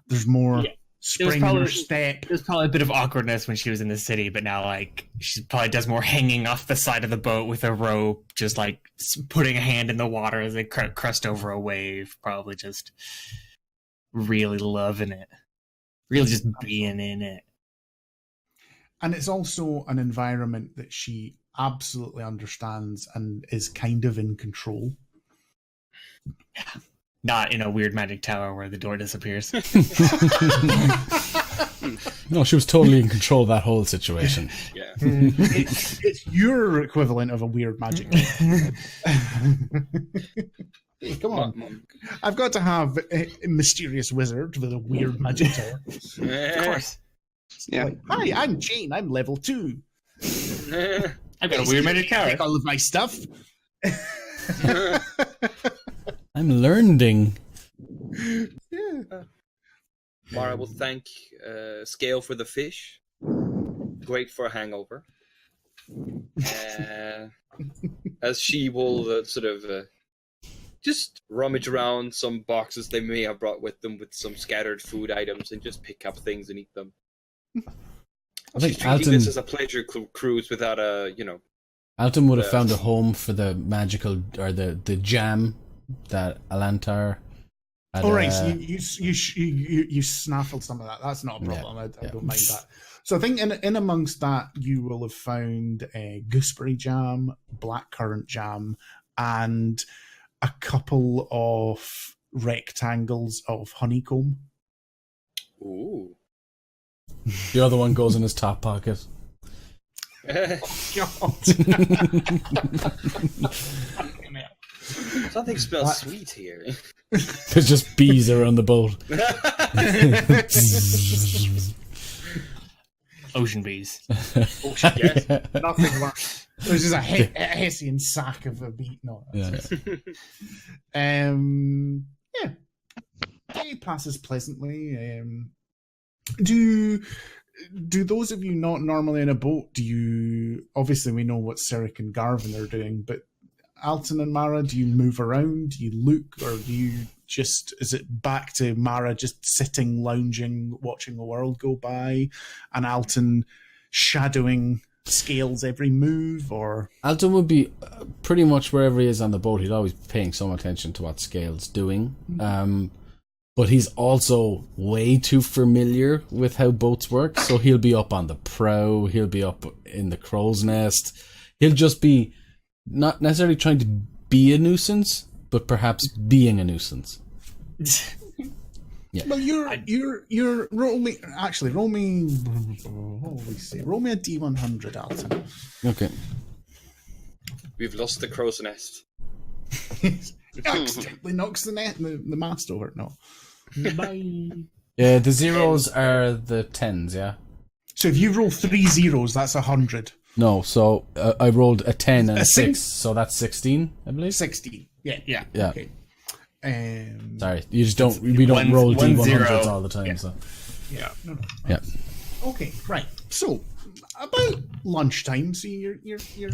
There's more spring in her step. There's probably a bit of awkwardness when she was in the city, but now she probably does more hanging off the side of the boat with a rope, just putting a hand in the water as they crest over a wave, probably just really loving it, really just being in it. And it's also an environment that she absolutely understands and is kind of in control. Yeah. Not in a weird magic tower where the door disappears. No, she was totally in control of that whole situation. Yeah. It's your equivalent of a weird magic tower. Hey, come on. I've got to have a mysterious wizard with a weird magic tower. Of course. Yeah. Hi, I'm Jane. I'm level 2. I've got a weird magic tower. Take all of my stuff. I'm learning. Yeah. Mara will thank Scale for the fish. Great for a hangover. As she will just rummage around some boxes they may have brought with them with some scattered food items and just pick up things and eat them. I think She's treating this as a pleasure cruise without Alton would have found a home for the magical or the jam that Alantar had. All right, so you snaffled some of that. That's not a problem. I don't mind that. So I think in amongst that, you will have found gooseberry jam, blackcurrant jam, and a couple of rectangles of honeycomb. Ooh. The other one goes in his top pocket. Something smells sweet here. There's just bees around the boat. Ocean bees. Yes. Nothing worse. There's just a Hessian sack of a beet. No. Yeah. Day passes pleasantly. Do those of you not normally in a boat, obviously we know what Sirik and Garvin are doing, but Alton and Mara, do you move around? Do you look, or do you is it back to Mara just sitting, lounging, watching the world go by, and Alton shadowing Scale's every move? Or Alton would be pretty much wherever he is on the boat. He'd always be paying some attention to what Scale's doing. But he's also way too familiar with how boats work, so he'll be up on the prow, he'll be up in the crow's nest. He'll just be not necessarily trying to be a nuisance, but perhaps being a nuisance. Yeah. Well, you're roll me a D100, Alton. Okay. We've lost the crow's nest. Accidentally knocks the mast over. No. Bye. Yeah, the zeros are the 10s, yeah? So if you roll 3 zeros, that's 100. No, so I rolled a 10 and a 6, so that's 16, I believe? 16. Yeah. Yeah. Okay. Sorry, you just don't. We don't roll D100s all the time. Yeah. So Yeah. No. yeah. Okay. Right. So about lunchtime. So you're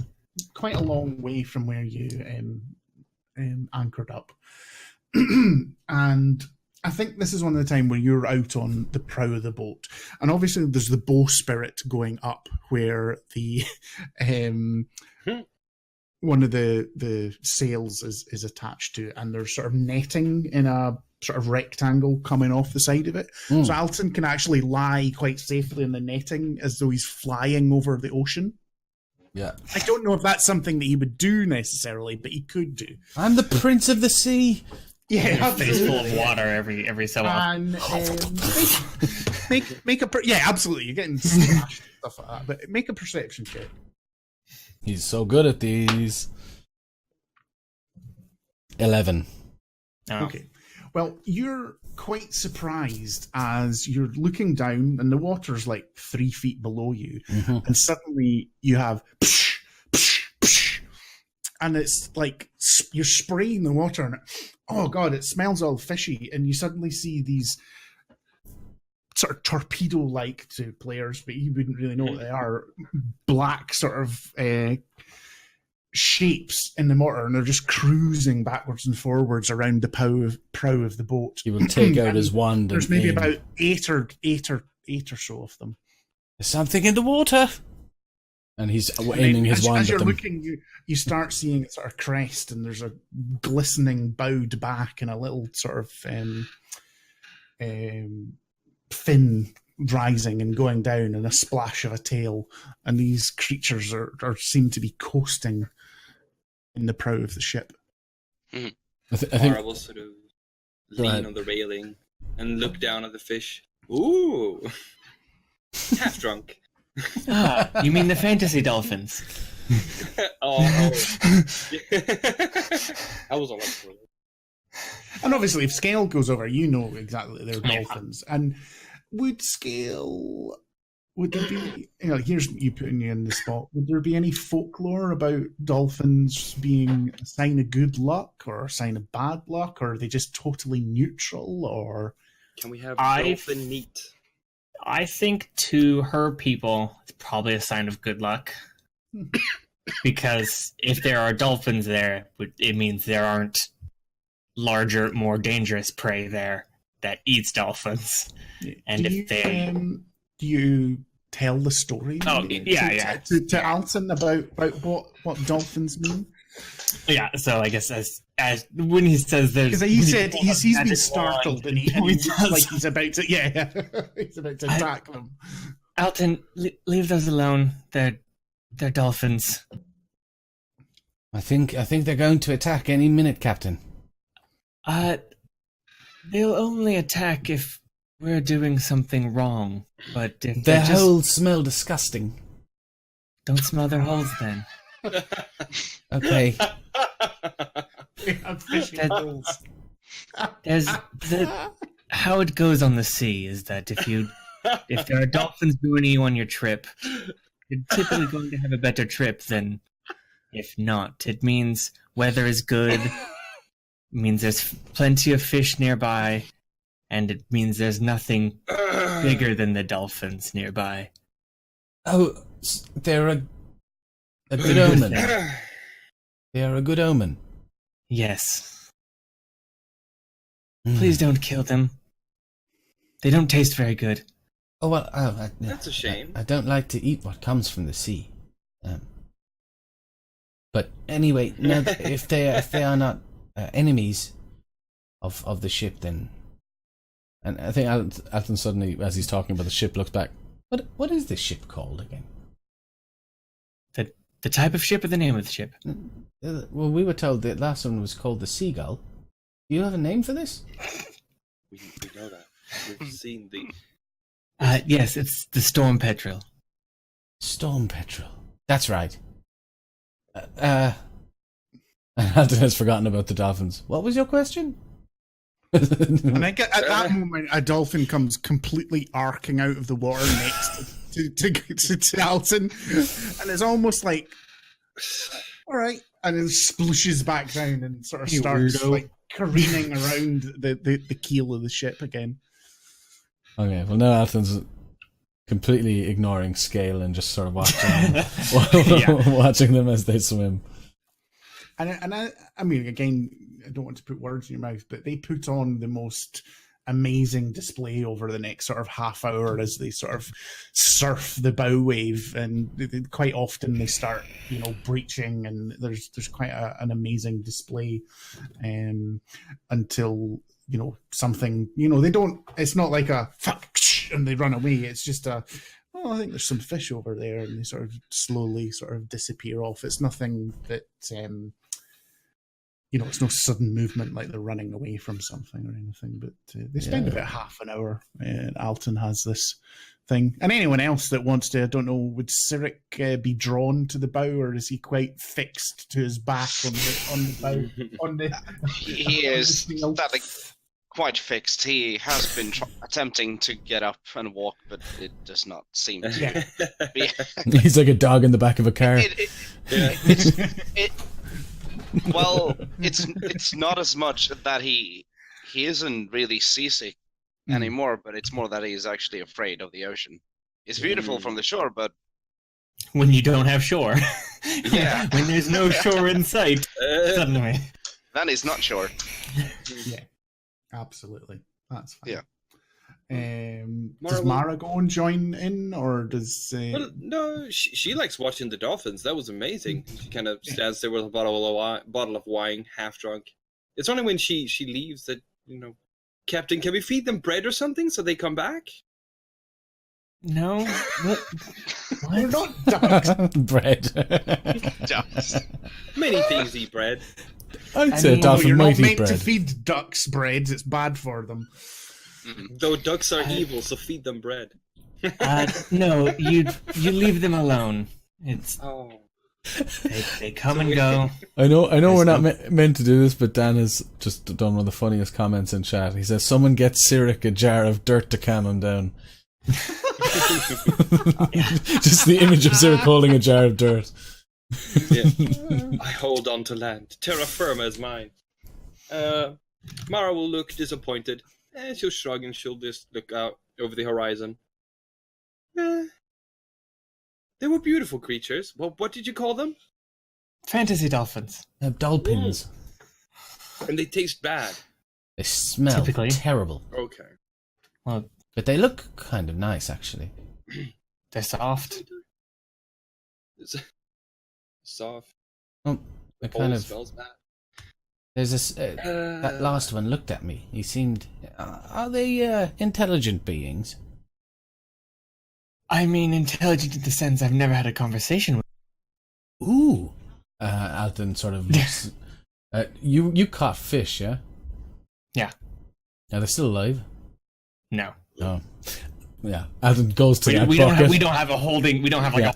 quite a long way from where you anchored up, and I think this is one of the time where you're out on the prow of the boat, and obviously there's the bowsprit going up where the one of the sails is attached to, and there's sort of netting in a sort of rectangle coming off the side of it. Mm. So Alton can actually lie quite safely in the netting as though he's flying over the ocean. Yeah. I don't know if that's something that he would do necessarily, but he could do. I'm the prince of the sea. Yeah, Your face full of water every so often. And make a absolutely. You're getting smashed and stuff like that, but make a perception check. He's so good at these. 11. Oh. Okay. Well, you're quite surprised as you're looking down and the water's like 3 feet below you, and suddenly you have psh, psh, psh, and it's like you're spraying the water and oh god, it smells all fishy, and you suddenly see these sort of torpedo-like to players, but you wouldn't really know what they are, black sort of shapes in the water, and they're just cruising backwards and forwards around the prow of the boat. He will take out his wand. There's maybe about eight or so of them. There's something in the water, and he's aiming his wand as you're at them. looking, you start seeing it sort of crest, and there's a glistening bowed back and a little sort of fin rising and going down, and a splash of a tail, and these creatures are seem to be coasting in the prow of the ship. I think I will sort of lean on the railing and look down at the fish. Ooh, half drunk. You mean the fantasy dolphins? oh. I was all up for it. And obviously, if Scale goes over, you know exactly they're dolphins. And would there be, here's you putting you in the spot, would there be any folklore about dolphins being a sign of good luck or a sign of bad luck, or are they just totally neutral, or? Can we have dolphin meat? I think to her people, it's probably a sign of good luck. Because if there are dolphins there, it means there aren't larger, more dangerous prey there that eats dolphins. And do you tell the story? To Alton about what dolphins mean? Yeah, so I guess as when he says there's, because he said he's been startled and he looks like he's about to he's about to attack them. Alton, leave those alone. They're dolphins. I think they're going to attack any minute, Captain. They'll only attack if we're doing something wrong. But if their holes smell disgusting. Don't smell their holes then. Okay. There's how it goes on the sea is that if there are dolphins joining you on your trip, you're typically going to have a better trip than if not. It means weather is good. It means there's plenty of fish nearby, and it means there's nothing bigger than the dolphins nearby. Oh, they're a good omen. They are a good omen. Yes. Please don't kill them. They don't taste very good. Oh well, that's a shame. I don't like to eat what comes from the sea. But anyway, no, if they are not enemies of the ship, then, and I think Alton suddenly, as he's talking about the ship, looks back. What is this ship called again? The type of ship or the name of the ship? Well, we were told the last one was called the Seagull. Do you have a name for this? We know that. We've seen the. Yes, it's the Storm Petrel. Storm Petrel. That's right. Alton has forgotten about the dolphins. What was your question? And I get at that moment a dolphin comes completely arcing out of the water next to Alton, and it's almost like, all right, and it splooshes back down and sort of starts like careening around the keel of the ship again. Okay, well now Alton's completely ignoring scale and just sort of watching, watching them as they swim. And I mean, again, I don't want to put words in your mouth, but they put on the most amazing display over the next sort of half hour as they sort of surf the bow wave, and quite often they start, breaching, and there's quite an amazing display until something, they don't. It's not like a fuck and they run away. It's just I think there's some fish over there, and they sort of slowly sort of disappear off. It's nothing that it's no sudden movement like they're running away from something or anything, but they spend about half an hour, and Alton has this thing. And anyone else that wants to, I don't know, would Cyric be drawn to the bow, or is he quite fixed to his back on the bow? He is quite fixed. He has been attempting to get up and walk, but it does not seem to be. He's like a dog in the back of a car. Well, it's not as much that he isn't really seasick anymore, but it's more that he's actually afraid of the ocean. It's beautiful from the shore, but when you don't have shore, when there's no shore in sight, suddenly that is not shore. Yeah, absolutely. That's fine. Yeah. Does Mara go and join in, or does? Well, no, she likes watching the dolphins. That was amazing. She kind of stands there with a bottle of wine, half drunk. It's only when she leaves that Captain, can we feed them bread or something so they come back? No, we're not ducks. Bread. Ducks. Many things eat bread. I'd say a dolphin you're might not eat meant to bread. feed ducks bread. It's bad for them. Though ducks are evil, so feed them bread. No, you leave them alone. It's they come and go. I know we're not meant to do this, but Dan has just done one of the funniest comments in chat. He says, "Someone get Cyric a jar of dirt to calm him down." Just the image of Cyric holding a jar of dirt. Yeah. I hold on to land. Terra firma is mine. Mara will look disappointed. She'll shrug and she'll just look out over the horizon. They were beautiful creatures. Well, what did you call them? Fantasy dolphins. Dolphins. And they taste bad. They smell Typically. terrible. Okay. Well, But they look kind of nice, actually. they're soft. Soft. Oh, they kind of. Smells bad. There's this. That last one looked at me. He seemed. Are they intelligent beings? I mean, intelligent in the sense I've never had a conversation with. Ooh. Alton sort of looks. You caught fish, yeah? Yeah. Are they still alive? No. Oh. Yeah. Alton goes to that We bucket. don't have a holding. We don't have like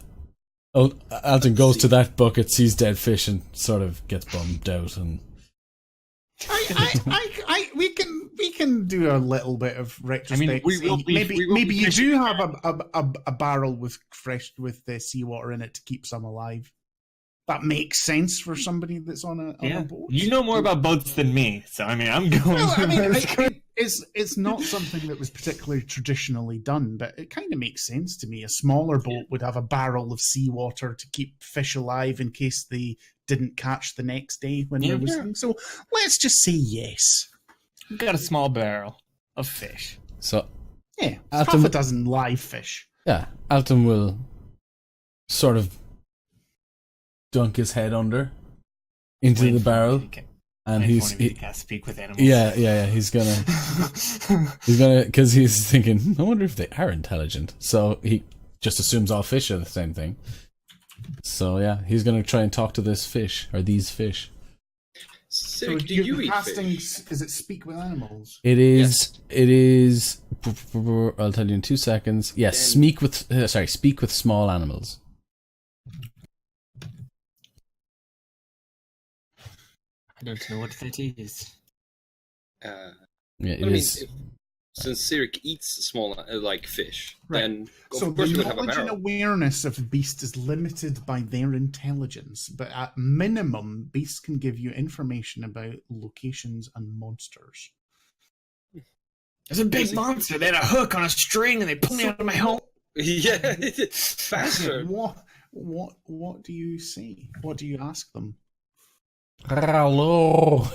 a. Alton goes to that bucket, sees dead fish, and sort of gets bummed out. And We can do a little bit of retrospect. Maybe you do have a barrel with the seawater in it to keep some alive. That makes sense for somebody that's on a boat. You know more about boats than me, so I mean, I'm going. Well, it's not something that was particularly traditionally done, but it kind of makes sense to me. A smaller boat would have a barrel of seawater to keep fish alive in case they didn't catch the next day when there was. So let's just say yes. We've got a small barrel of fish. so, Yeah, Alton- half a dozen live fish. yeah, Alton will sort of dunk his head under into the barrel, and he's speak with animals. yeah. He's gonna because he's thinking, I wonder if they are intelligent. So he just assumes all fish are the same thing. So yeah, he's gonna try and talk to this fish or these fish. So, do you eat fish? Is it speak with animals? It is. It is. I'll tell you in 2 seconds. Yes, speak with small animals. I don't know what that is. Yeah, it is. Since Sirik eats small like fish, Right. then So of course the you would have a knowledge and barrel. awareness of beast is limited by their intelligence, but at minimum, beasts can give you information about locations and monsters. There's a big monster. They had a hook on a string, and they pulled me out of my home. Yeah, faster. What do you say? What do you ask them? Hello.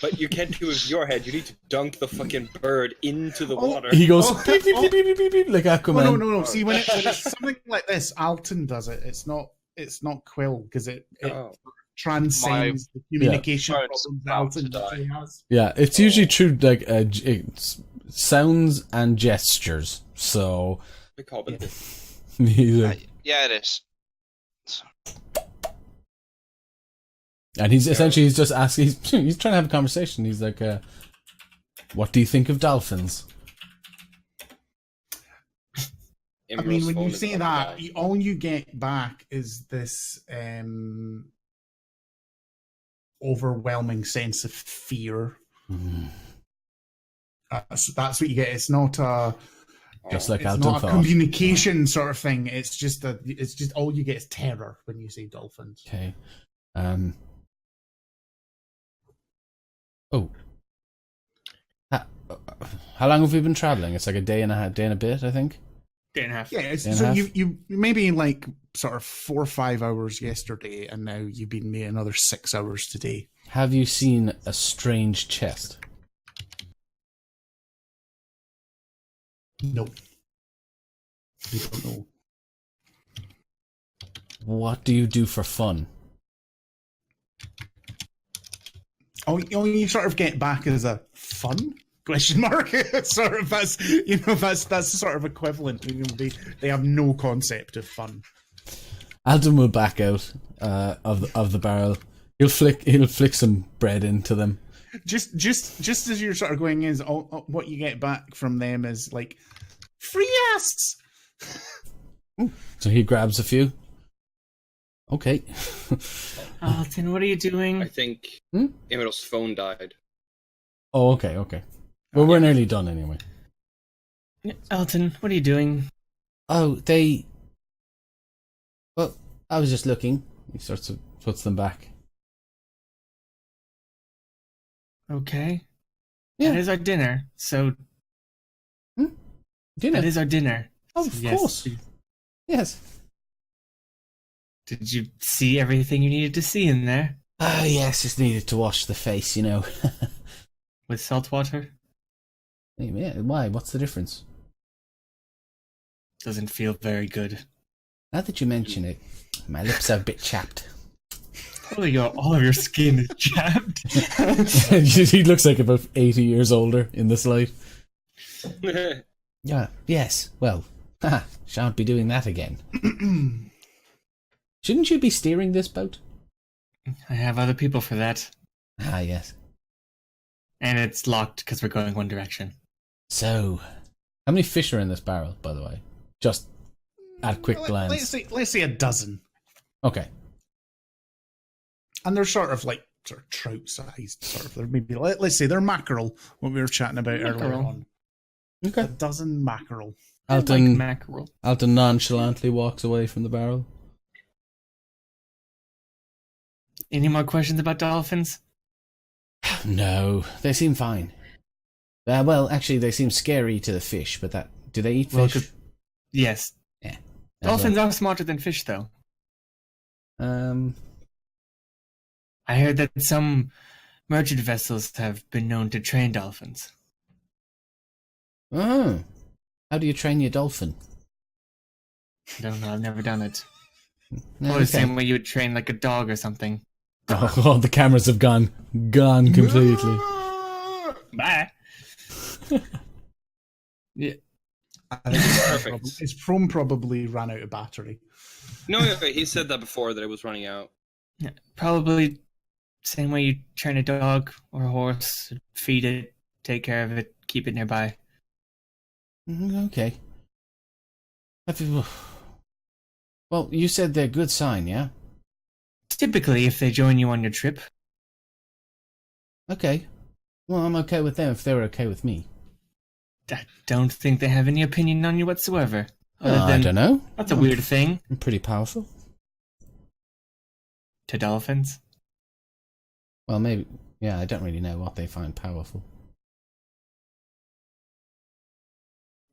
But you can't do it with your head. You need to dunk the fucking bird into the water. He goes Oh, beep, beep, beep, beep, beep, beep, beep, like Aquaman. No. See, when it's something like this, Alton does it. It's not Quill because it Oh. transcends the communication phone's problems about Alton to die. usually has. Yeah, it's usually true, like it's sounds and gestures. So We call it Yeah, it is. and he's just asking. He's trying to have a conversation. He's like, "What do you think of dolphins?" I mean, when you say that, all you get back is this overwhelming sense of fear. So that's what you get. It's not a Just like it's Alton not a thought. communication sort of thing. It's just all you get is terror when you say dolphins. Okay. Oh. How long have we been traveling? It's like a day and a bit, I think. Day and a half. Yeah, Day and a so half? you maybe like sort of 4 or 5 hours yesterday, and now you've been maybe another 6 hours today. Have you seen a strange chest? No, we don't know. What do you do for fun? Oh, you sort of get back as a fun question mark. Sort of that's that's sort of equivalent. They have no concept of fun. Alton will back out of the barrel. He'll flick some bread into them. Just as you're sort of going in, what you get back from them is like free ass. So he grabs a few. Okay. Alton, what are you doing? I think Emerald's phone died. Oh, okay. Well, we're nearly done anyway. Alton, what are you doing? Oh, well, I was just looking. He starts to puts them back. Okay. Yeah. That is our dinner. So Dinner? that is our dinner. Oh, So of yes. course. Yes. Did you see everything you needed to see in there? Ah, yes, it's needed to wash the face, you know. With salt water? Yeah, why? What's the difference? Doesn't feel very good. Now that you mention it, my lips are a bit chapped. Probably all of your skin is chapped. He looks like about 80 years older in this light. Yeah, yes, well, shan't be doing that again. Shouldn't you be steering this boat? I have other people for that. Ah, yes. And it's locked because we're going one direction. So, how many fish are in this barrel, by the way? Just at quick glance. Let's say a dozen, Okay. and they're sort of trout sized. Sort of. They're maybe let's say they're mackerel. What we were chatting about earlier Mackerel. on. Okay. A dozen mackerel. I like Alton, mackerel. Alton nonchalantly walks away from the barrel. Any more questions about dolphins? No, they seem fine. Well, actually, they seem scary to the fish, but do they eat Well, fish? Yes. Yeah. Dolphins are smarter than fish, though. Um, I heard that some merchant vessels have been known to train dolphins. oh. How do you train your dolphin? I don't know, I've never done it. No, Or the same way you would train like a dog or something. Oh, the cameras have gone completely. Bye. Yeah. I think Perfect. his phone probably ran out of battery. No, he said that before that it was running out. Yeah, probably same way you train a dog or a horse, feed it, take care of it, keep it nearby. Okay. Well, you said they're a good sign, yeah? Typically, if they join you on your trip, Okay. Well, I'm okay with them if they were okay with me. I don't think they have any opinion on you whatsoever. I don't know. That's a weird thing. I'm pretty powerful. To dolphins? Well, maybe. Yeah, I don't really know what they find powerful.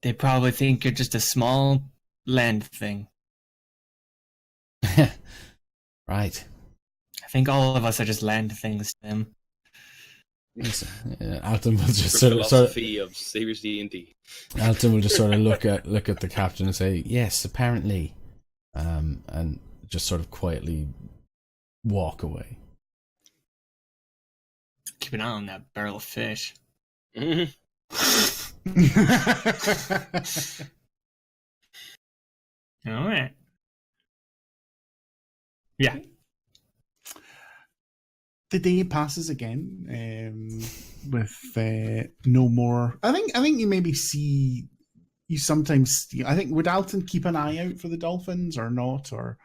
They probably think you're just a small land thing. Right. I think all of us are just land things to them. Alton will just The sort of philosophy of Saviours DND. Alton will just sort of look at the captain and say, "Yes, apparently," and just sort of quietly walk away. Keep an eye on that barrel of fish. Mhm. All right. Yeah. The day passes again with no more. I think you maybe see. You sometimes. I think would Alton keep an eye out for the dolphins or not, or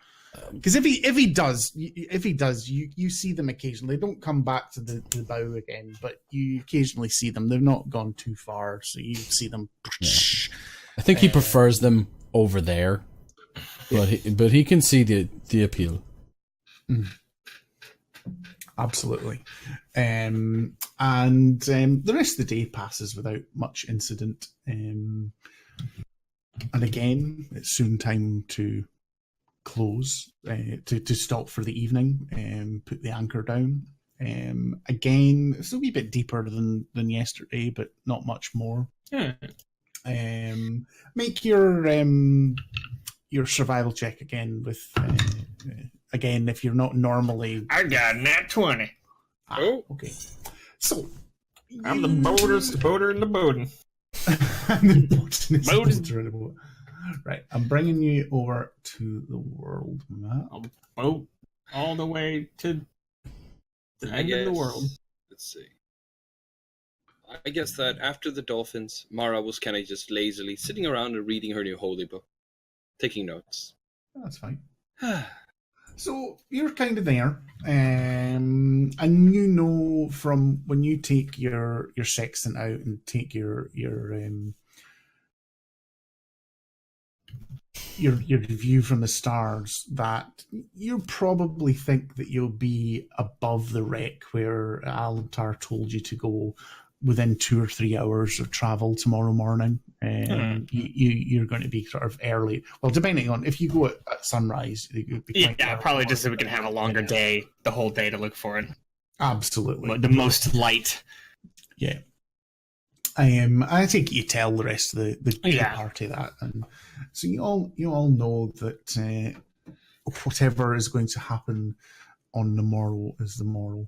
because if he does, you see them occasionally. They don't come back to the bow again, but you occasionally see them. They've not gone too far, so you see them. Yeah. I think he prefers them over there, but he can see the appeal. Absolutely. And the rest of the day passes without much incident. And again, it's soon time to close, to stop for the evening and put the anchor down. Again, it's a wee bit deeper than yesterday, but not much more. Make your survival check again with... again, if you're not normally... I got a nat 20. Oh. Okay. So... I'm the boater in the boating. I'm the boating Boating. in the boat. Right, I'm bringing you over to the world map. I'll boat all the way to the end of the world. Let's see. I guess that after the dolphins, Mara was kind of just lazily sitting around and reading her new holy book, taking notes. That's fine. So you're kind of there, and you know from when you take your sextant out and take your view from the stars, that you probably think that you'll be above the wreck where Alantar told you to go within 2 or 3 hours of travel tomorrow morning. You're going to be sort of early. Well, depending on if you go at sunrise. Probably just so we can have a longer day, the whole day to look for it. Absolutely. The most light. Yeah. I think you tell the rest of the party that, and so you all know that whatever is going to happen on the morrow is the morrow.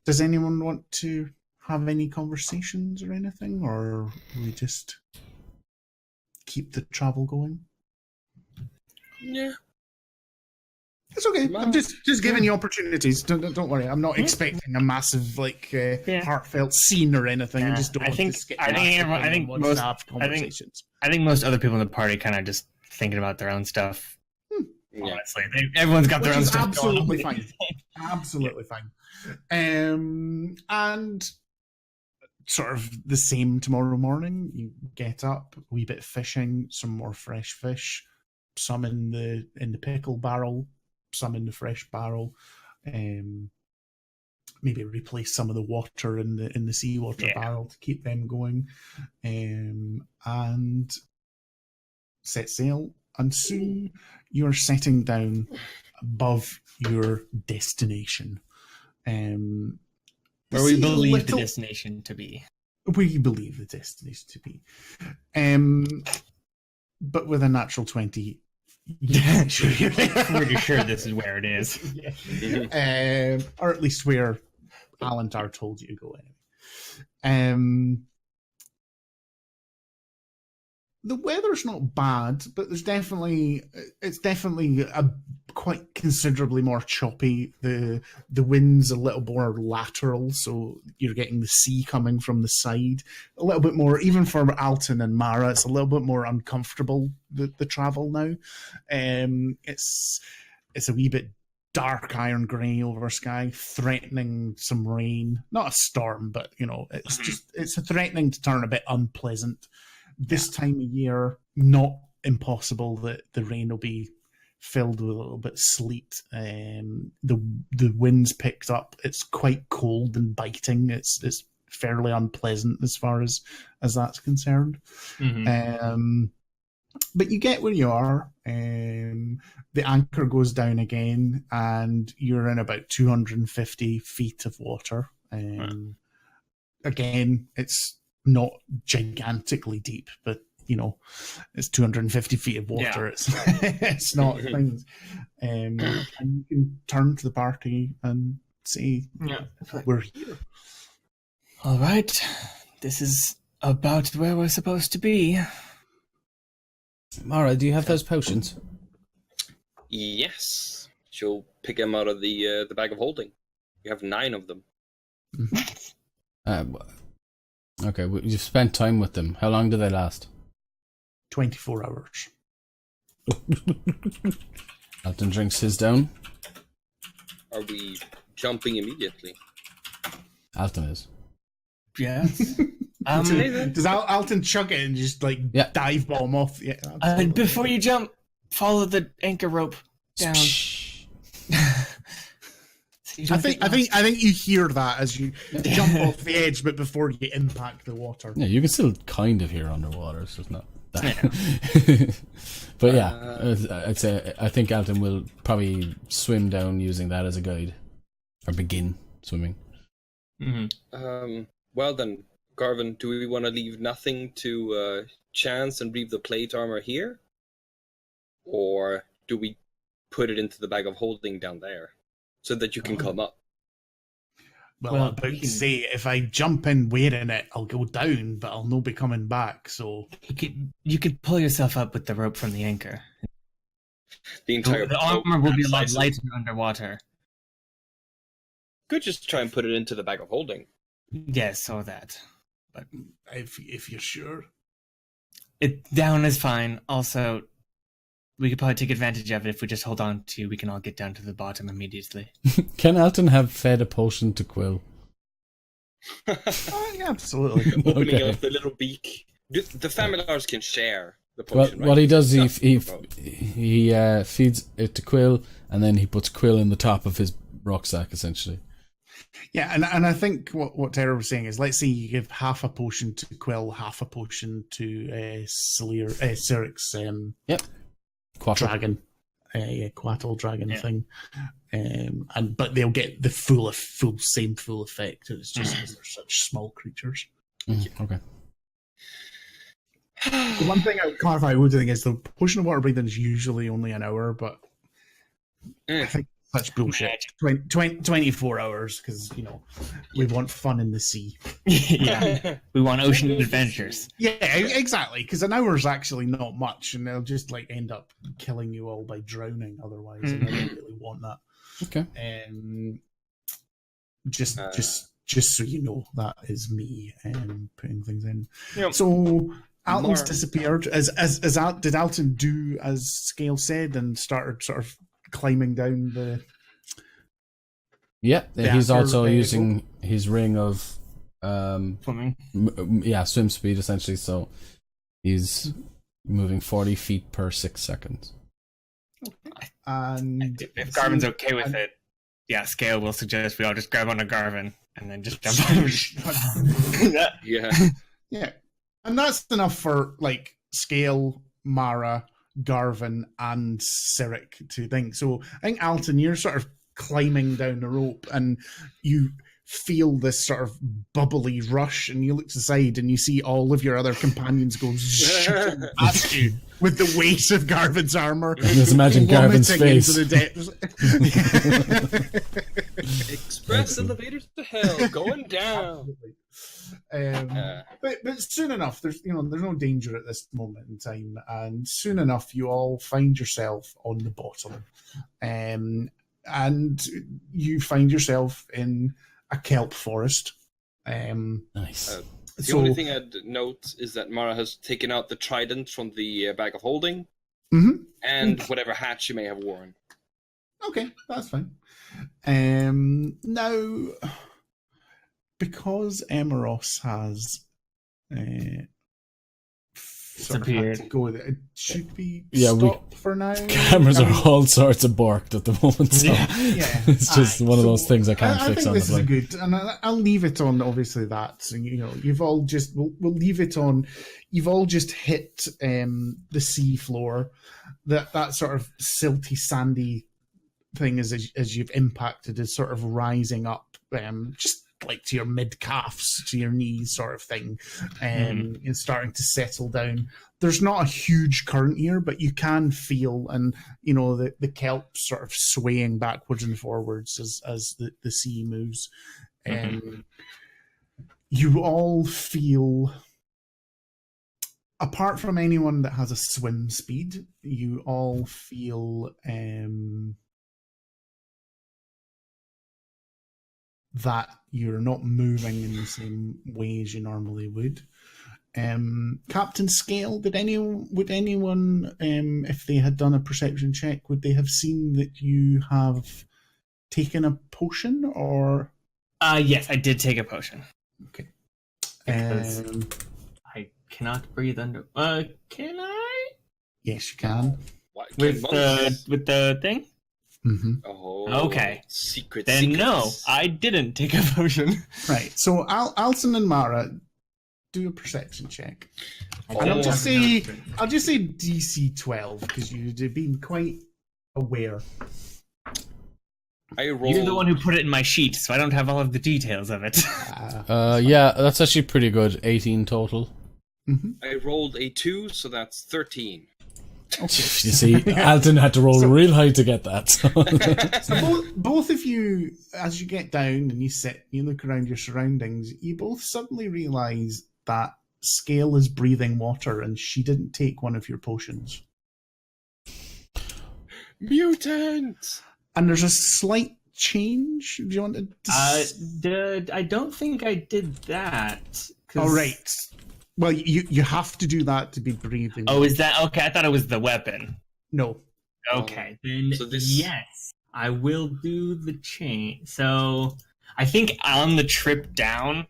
Does anyone want to have any conversations or anything, or we just keep the travel going? Yeah. It's okay. I'm just giving you opportunities. Don't worry. I'm not expecting a massive heartfelt scene or anything. I just don't want to skip. I think most other people in the party kind of just thinking about their own stuff. Honestly, everyone's got their own stuff. Absolutely fine. Absolutely fine. And sort of the same tomorrow morning. You get up, a wee bit of fishing, some more fresh fish, some in the pickle barrel, some in the fresh barrel. Maybe replace some of the water in the seawater barrel to keep them going, and set sail. And soon you're setting down above your destination. Where we believe the destination to be. Where you believe the destination to be. But with a natural 20, I'm pretty sure this is where it is. Or at least where Alantar told you to go anyway. The weather's not bad, but it's definitely quite considerably more choppy. The wind's a little more lateral, so you're getting the sea coming from the side. A little bit more, even for Alton and Mara, it's a little bit more uncomfortable, the travel now. It's a wee bit dark iron grey over sky, threatening some rain. Not a storm, but it's threatening to turn a bit unpleasant. This time of year, not impossible that the rain will be filled with a little bit of sleet. The wind's picked up. It's quite cold and biting. It's fairly unpleasant as far as that's concerned. But you get where you are. The anchor goes down again, and you're in about 250 feet of water. Again, it's not gigantically deep, but it's 250 feet of water. It's not things. And you can turn to the party and say, we're here. All right, this is about where we're supposed to be. Mara, do you have those potions? Yes. She'll pick them out of the bag of holding. You have 9 of them. Okay, well, you've spent time with them. How long do they last? 24 hours. Alton drinks his down. Are we jumping immediately? Alton is. Yes. Does Alton chug it and just dive bomb off? Yeah. Before you jump, follow the anchor rope down. I think you hear that as you jump off the edge, but before you impact the water. Yeah, you can still kind of hear underwater, so it's not that. But I'd say I think Alton will probably swim down using that as a guide, or begin swimming. Well then, Garvin, do we want to leave nothing to chance and leave the plate armor here? Or do we put it into the bag of holding down there so that you can come up? Well, I'm about to say, if I jump in wearing it, I'll go down, but I'll not be coming back, so... You could pull yourself up with the rope from the anchor. The armor will be a lot lighter underwater. Could just try and put it into the bag of holding. Yes, or that. But if you're sure. Down is fine. Also, we could probably take advantage of it if we just hold on to. We can all get down to the bottom immediately. Can Alton have fed a potion to Quill? Yeah, absolutely. Opening up the little beak. The familiars can share the potion. Well, what he does, he feeds it to Quill, and then he puts Quill in the top of his rucksack, essentially. Yeah, and I think what Tara was saying is, let's say you give half a potion to Quill, half a potion to Cyric's Quattle. dragon, Quattle dragon thing, but they'll get the full effect. It's just because they're such small creatures. Okay. The one thing I would clarify with the thing is the potion of water breathing is usually only an hour, but I think that's bullshit. 24 hours, because we want fun in the sea. Yeah, we want ocean adventures. Yeah, exactly. Because an hour is actually not much, and they'll just end up killing you all by drowning otherwise. And I don't really want that. Okay. Just so you know, that is me putting things in. Yep. So Alton's disappeared. Did Alton do as Scale said and started sort of climbing down the... Yeah, he's also using his ring of swimming. Swim speed, essentially, so he's moving 40 feet per 6 seconds. And if Garvin's okay with it, Scale will suggest we all just grab onto Garvin and then just jump on. Yeah. And that's enough for Scale, Mara, Garvin, and Cyric to think. So I think, Alton, you're sort of climbing down the rope and you feel this sort of bubbly rush, and you look to the side and you see all of your other companions go shooting at you with the weight of Garvin's armor. Just imagine Garvin's face. Into the depths. Express elevators to hell, going down. But soon enough, there's no danger at this moment in time, and soon enough you all find yourself on the bottom, and you find yourself in a kelp forest. Nice. The only thing I'd note is that Mara has taken out the trident from the bag of holding, and whatever hat she may have worn. Okay, that's fine. Now, because Emeros has sort of had to go, it should be stopped for now. Cameras are all sorts of borked at the moment, so it's just one of those things I can't fix on the fly. I think this is good, and I'll leave it on. Obviously, that so, you've all just we'll leave it on. You've all just hit the sea floor, that sort of silty, sandy thing as you've impacted is sort of rising up, just like to your mid calves, to your knees, sort of thing, and starting to settle down. There's not a huge current here, but you can feel, and the kelp sort of swaying backwards and forwards as the sea moves. You all feel, apart from anyone that has a swim speed, you all feel that you're not moving in the same way as you normally would. Captain Scale, would anyone, if they had done a perception check, would they have seen that you have taken a potion, or? Yes, I did take a potion. Okay. Because I cannot breathe under. Can I? Yes, you can. With the thing. Mm-hmm. Oh, okay. Secrets. No, I didn't take a potion. Right. So Alison and Mara, do a perception check. And I'll just say DC 12 because you've been quite aware. You're the one who put it in my sheet, so I don't have all of the details of it. Yeah, that's actually pretty good. 18 total. Mm-hmm. I rolled a 2, so that's 13. Okay. You see, Alton had to roll real high to get that. So both of you, as you get down and you sit, you look around your surroundings, you both suddenly realise that Scale is breathing water and she didn't take one of your potions. Mutant! And there's a slight change. Do you want to... I don't think I did that. All right. Well, you have to do that to be breathing. Oh, is that... Okay, I thought it was the weapon. No. Okay, then yes, I will do the chain. So, I think on the trip down,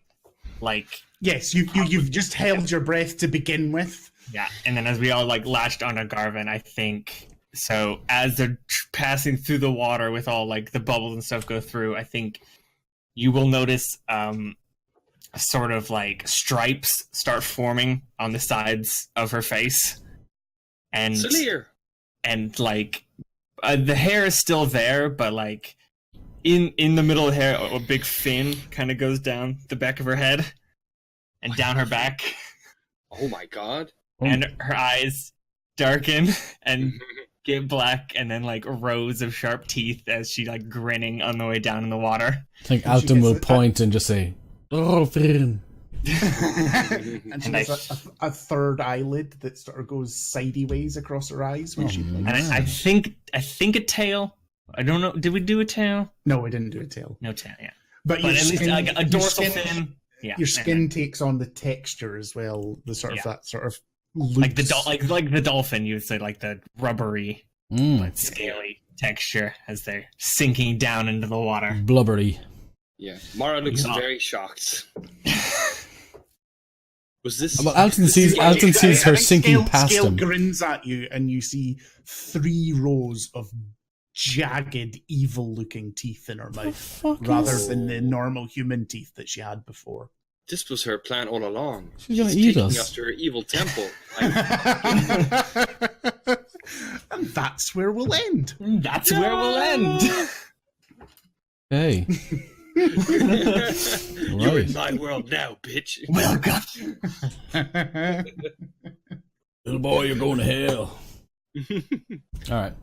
like... Yes, you've just held your breath to begin with. Yeah, and then as we all, like, latched onto Garvin, I think... So, as they're passing through the water with all, like, the bubbles and stuff go through, I think you will notice... sort of like stripes start forming on the sides of her face, and like the hair is still there, but like in the middle of the hair, a big fin kind of goes down the back of her head and down her back. Oh my god! And her eyes darken and get black, and then like rows of sharp teeth as she like grinning on the way down in the water. I think Alton will point and just say, "Oh, friend." And she has a third eyelid that sort of goes sideways across her eyes when she blinks. And I think a tail. I don't know. Did we do a tail? No, we didn't do a tail. No tail. Yeah, but at least like a dorsal fin. Yeah, your skin takes on the texture as well. The sort of that sort of loops. like the dolphin. You would say like the rubbery, but scaly texture as they're sinking down into the water. Blubbery. Yeah, Mara looks very shocked. Was this? Well, Alton sees her sinking past Scale him. grins at you, and you see 3 rows of jagged, evil-looking teeth in her mouth, rather than the normal human teeth that she had before. This was her plan all along. She's gonna eat us. Taking us to her evil temple. And that's where we'll end. That's where we'll end. Hey. You're in my world now, bitch. Welcome. Little boy, you're going to hell. Alright.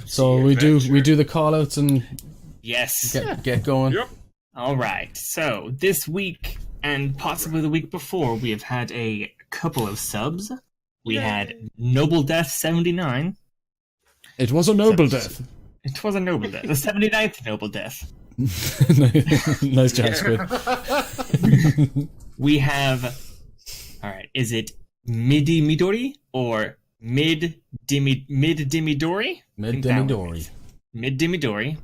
So we do the call outs and yes. Get going. Yep. Alright. So this week and possibly the week before we have had a couple of subs. We had Noble Death 79. It was a noble death. It was a noble death. The 79th Noble Death. Nice job, Squid. We have... Alright, is it Midi Midori or Mid Dimidori? Mid Dimidori. Midori.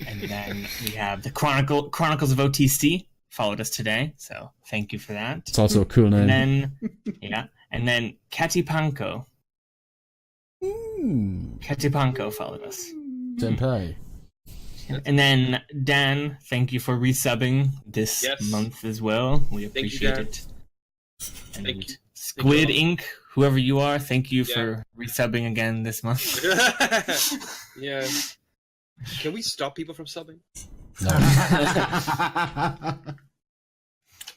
And then we have the Chronicles of OTC followed us today, so thank you for that. It's also a cool name. And then Katipanko. Katipanko followed us. Senpai. And then Dan, thank you for resubbing this month as well. We appreciate it. And Thank you. Squid Inc., whoever you are, thank you for resubbing again this month. Yeah. Can we stop people from subbing? No.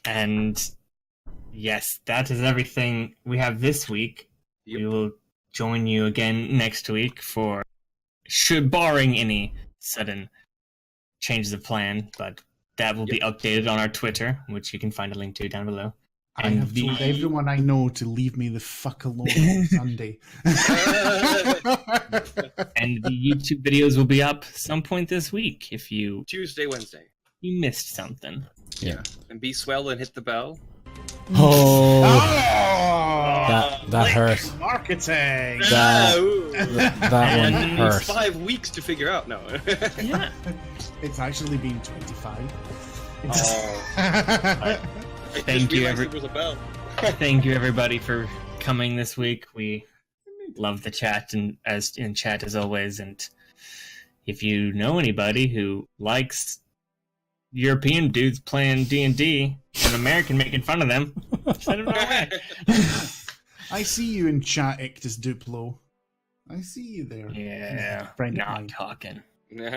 And yes, that is everything we have this week. Yep. We will join you again next week for, barring any sudden changes of plan, but that will be updated on our Twitter, which you can find a link to down below. I have told everyone I know to leave me the fuck alone on Sunday. And the YouTube videos will be up some point this week if you Tuesday, Wednesday. You missed something. Yeah. And be swell and hit the bell. Oh, that hurt. Marketing. That one hurt. It's 5 weeks to figure out. No. Yeah. It's actually been 25. Thank you, Thank you, everybody, for coming this week. We love the chat and in chat as always. And if you know anybody who likes European dudes playing D&D and American making fun of them, send them our way. I see you in chat, Ictus Duplo. I see you there. Yeah, Friend not mine. talking. All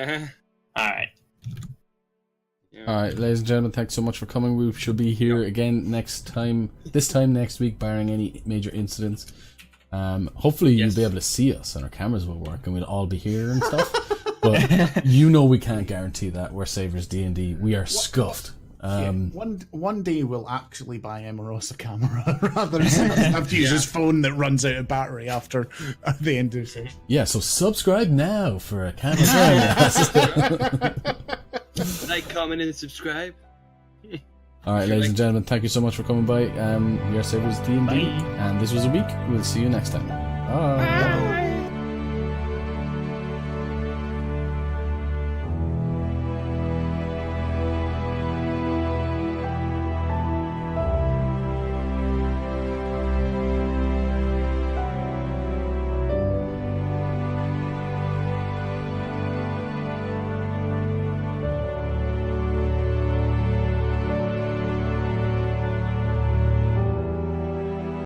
right. All right, ladies and gentlemen, thanks so much for coming. We should be here again this time next week, barring any major incidents. Hopefully you'll be able to see us and our cameras will work and we'll all be here and stuff. But we can't guarantee that. We're Saviours DnD. We are scuffed. One day we'll actually buy Emeros a camera rather than have to use his phone that runs out of battery after the end of it. Yeah, so subscribe now for a camera. Like, comment, and subscribe. All right, ladies and gentlemen, thank you so much for coming by. We are Saviours DnD, and this was a week. We'll see you next time. Bye.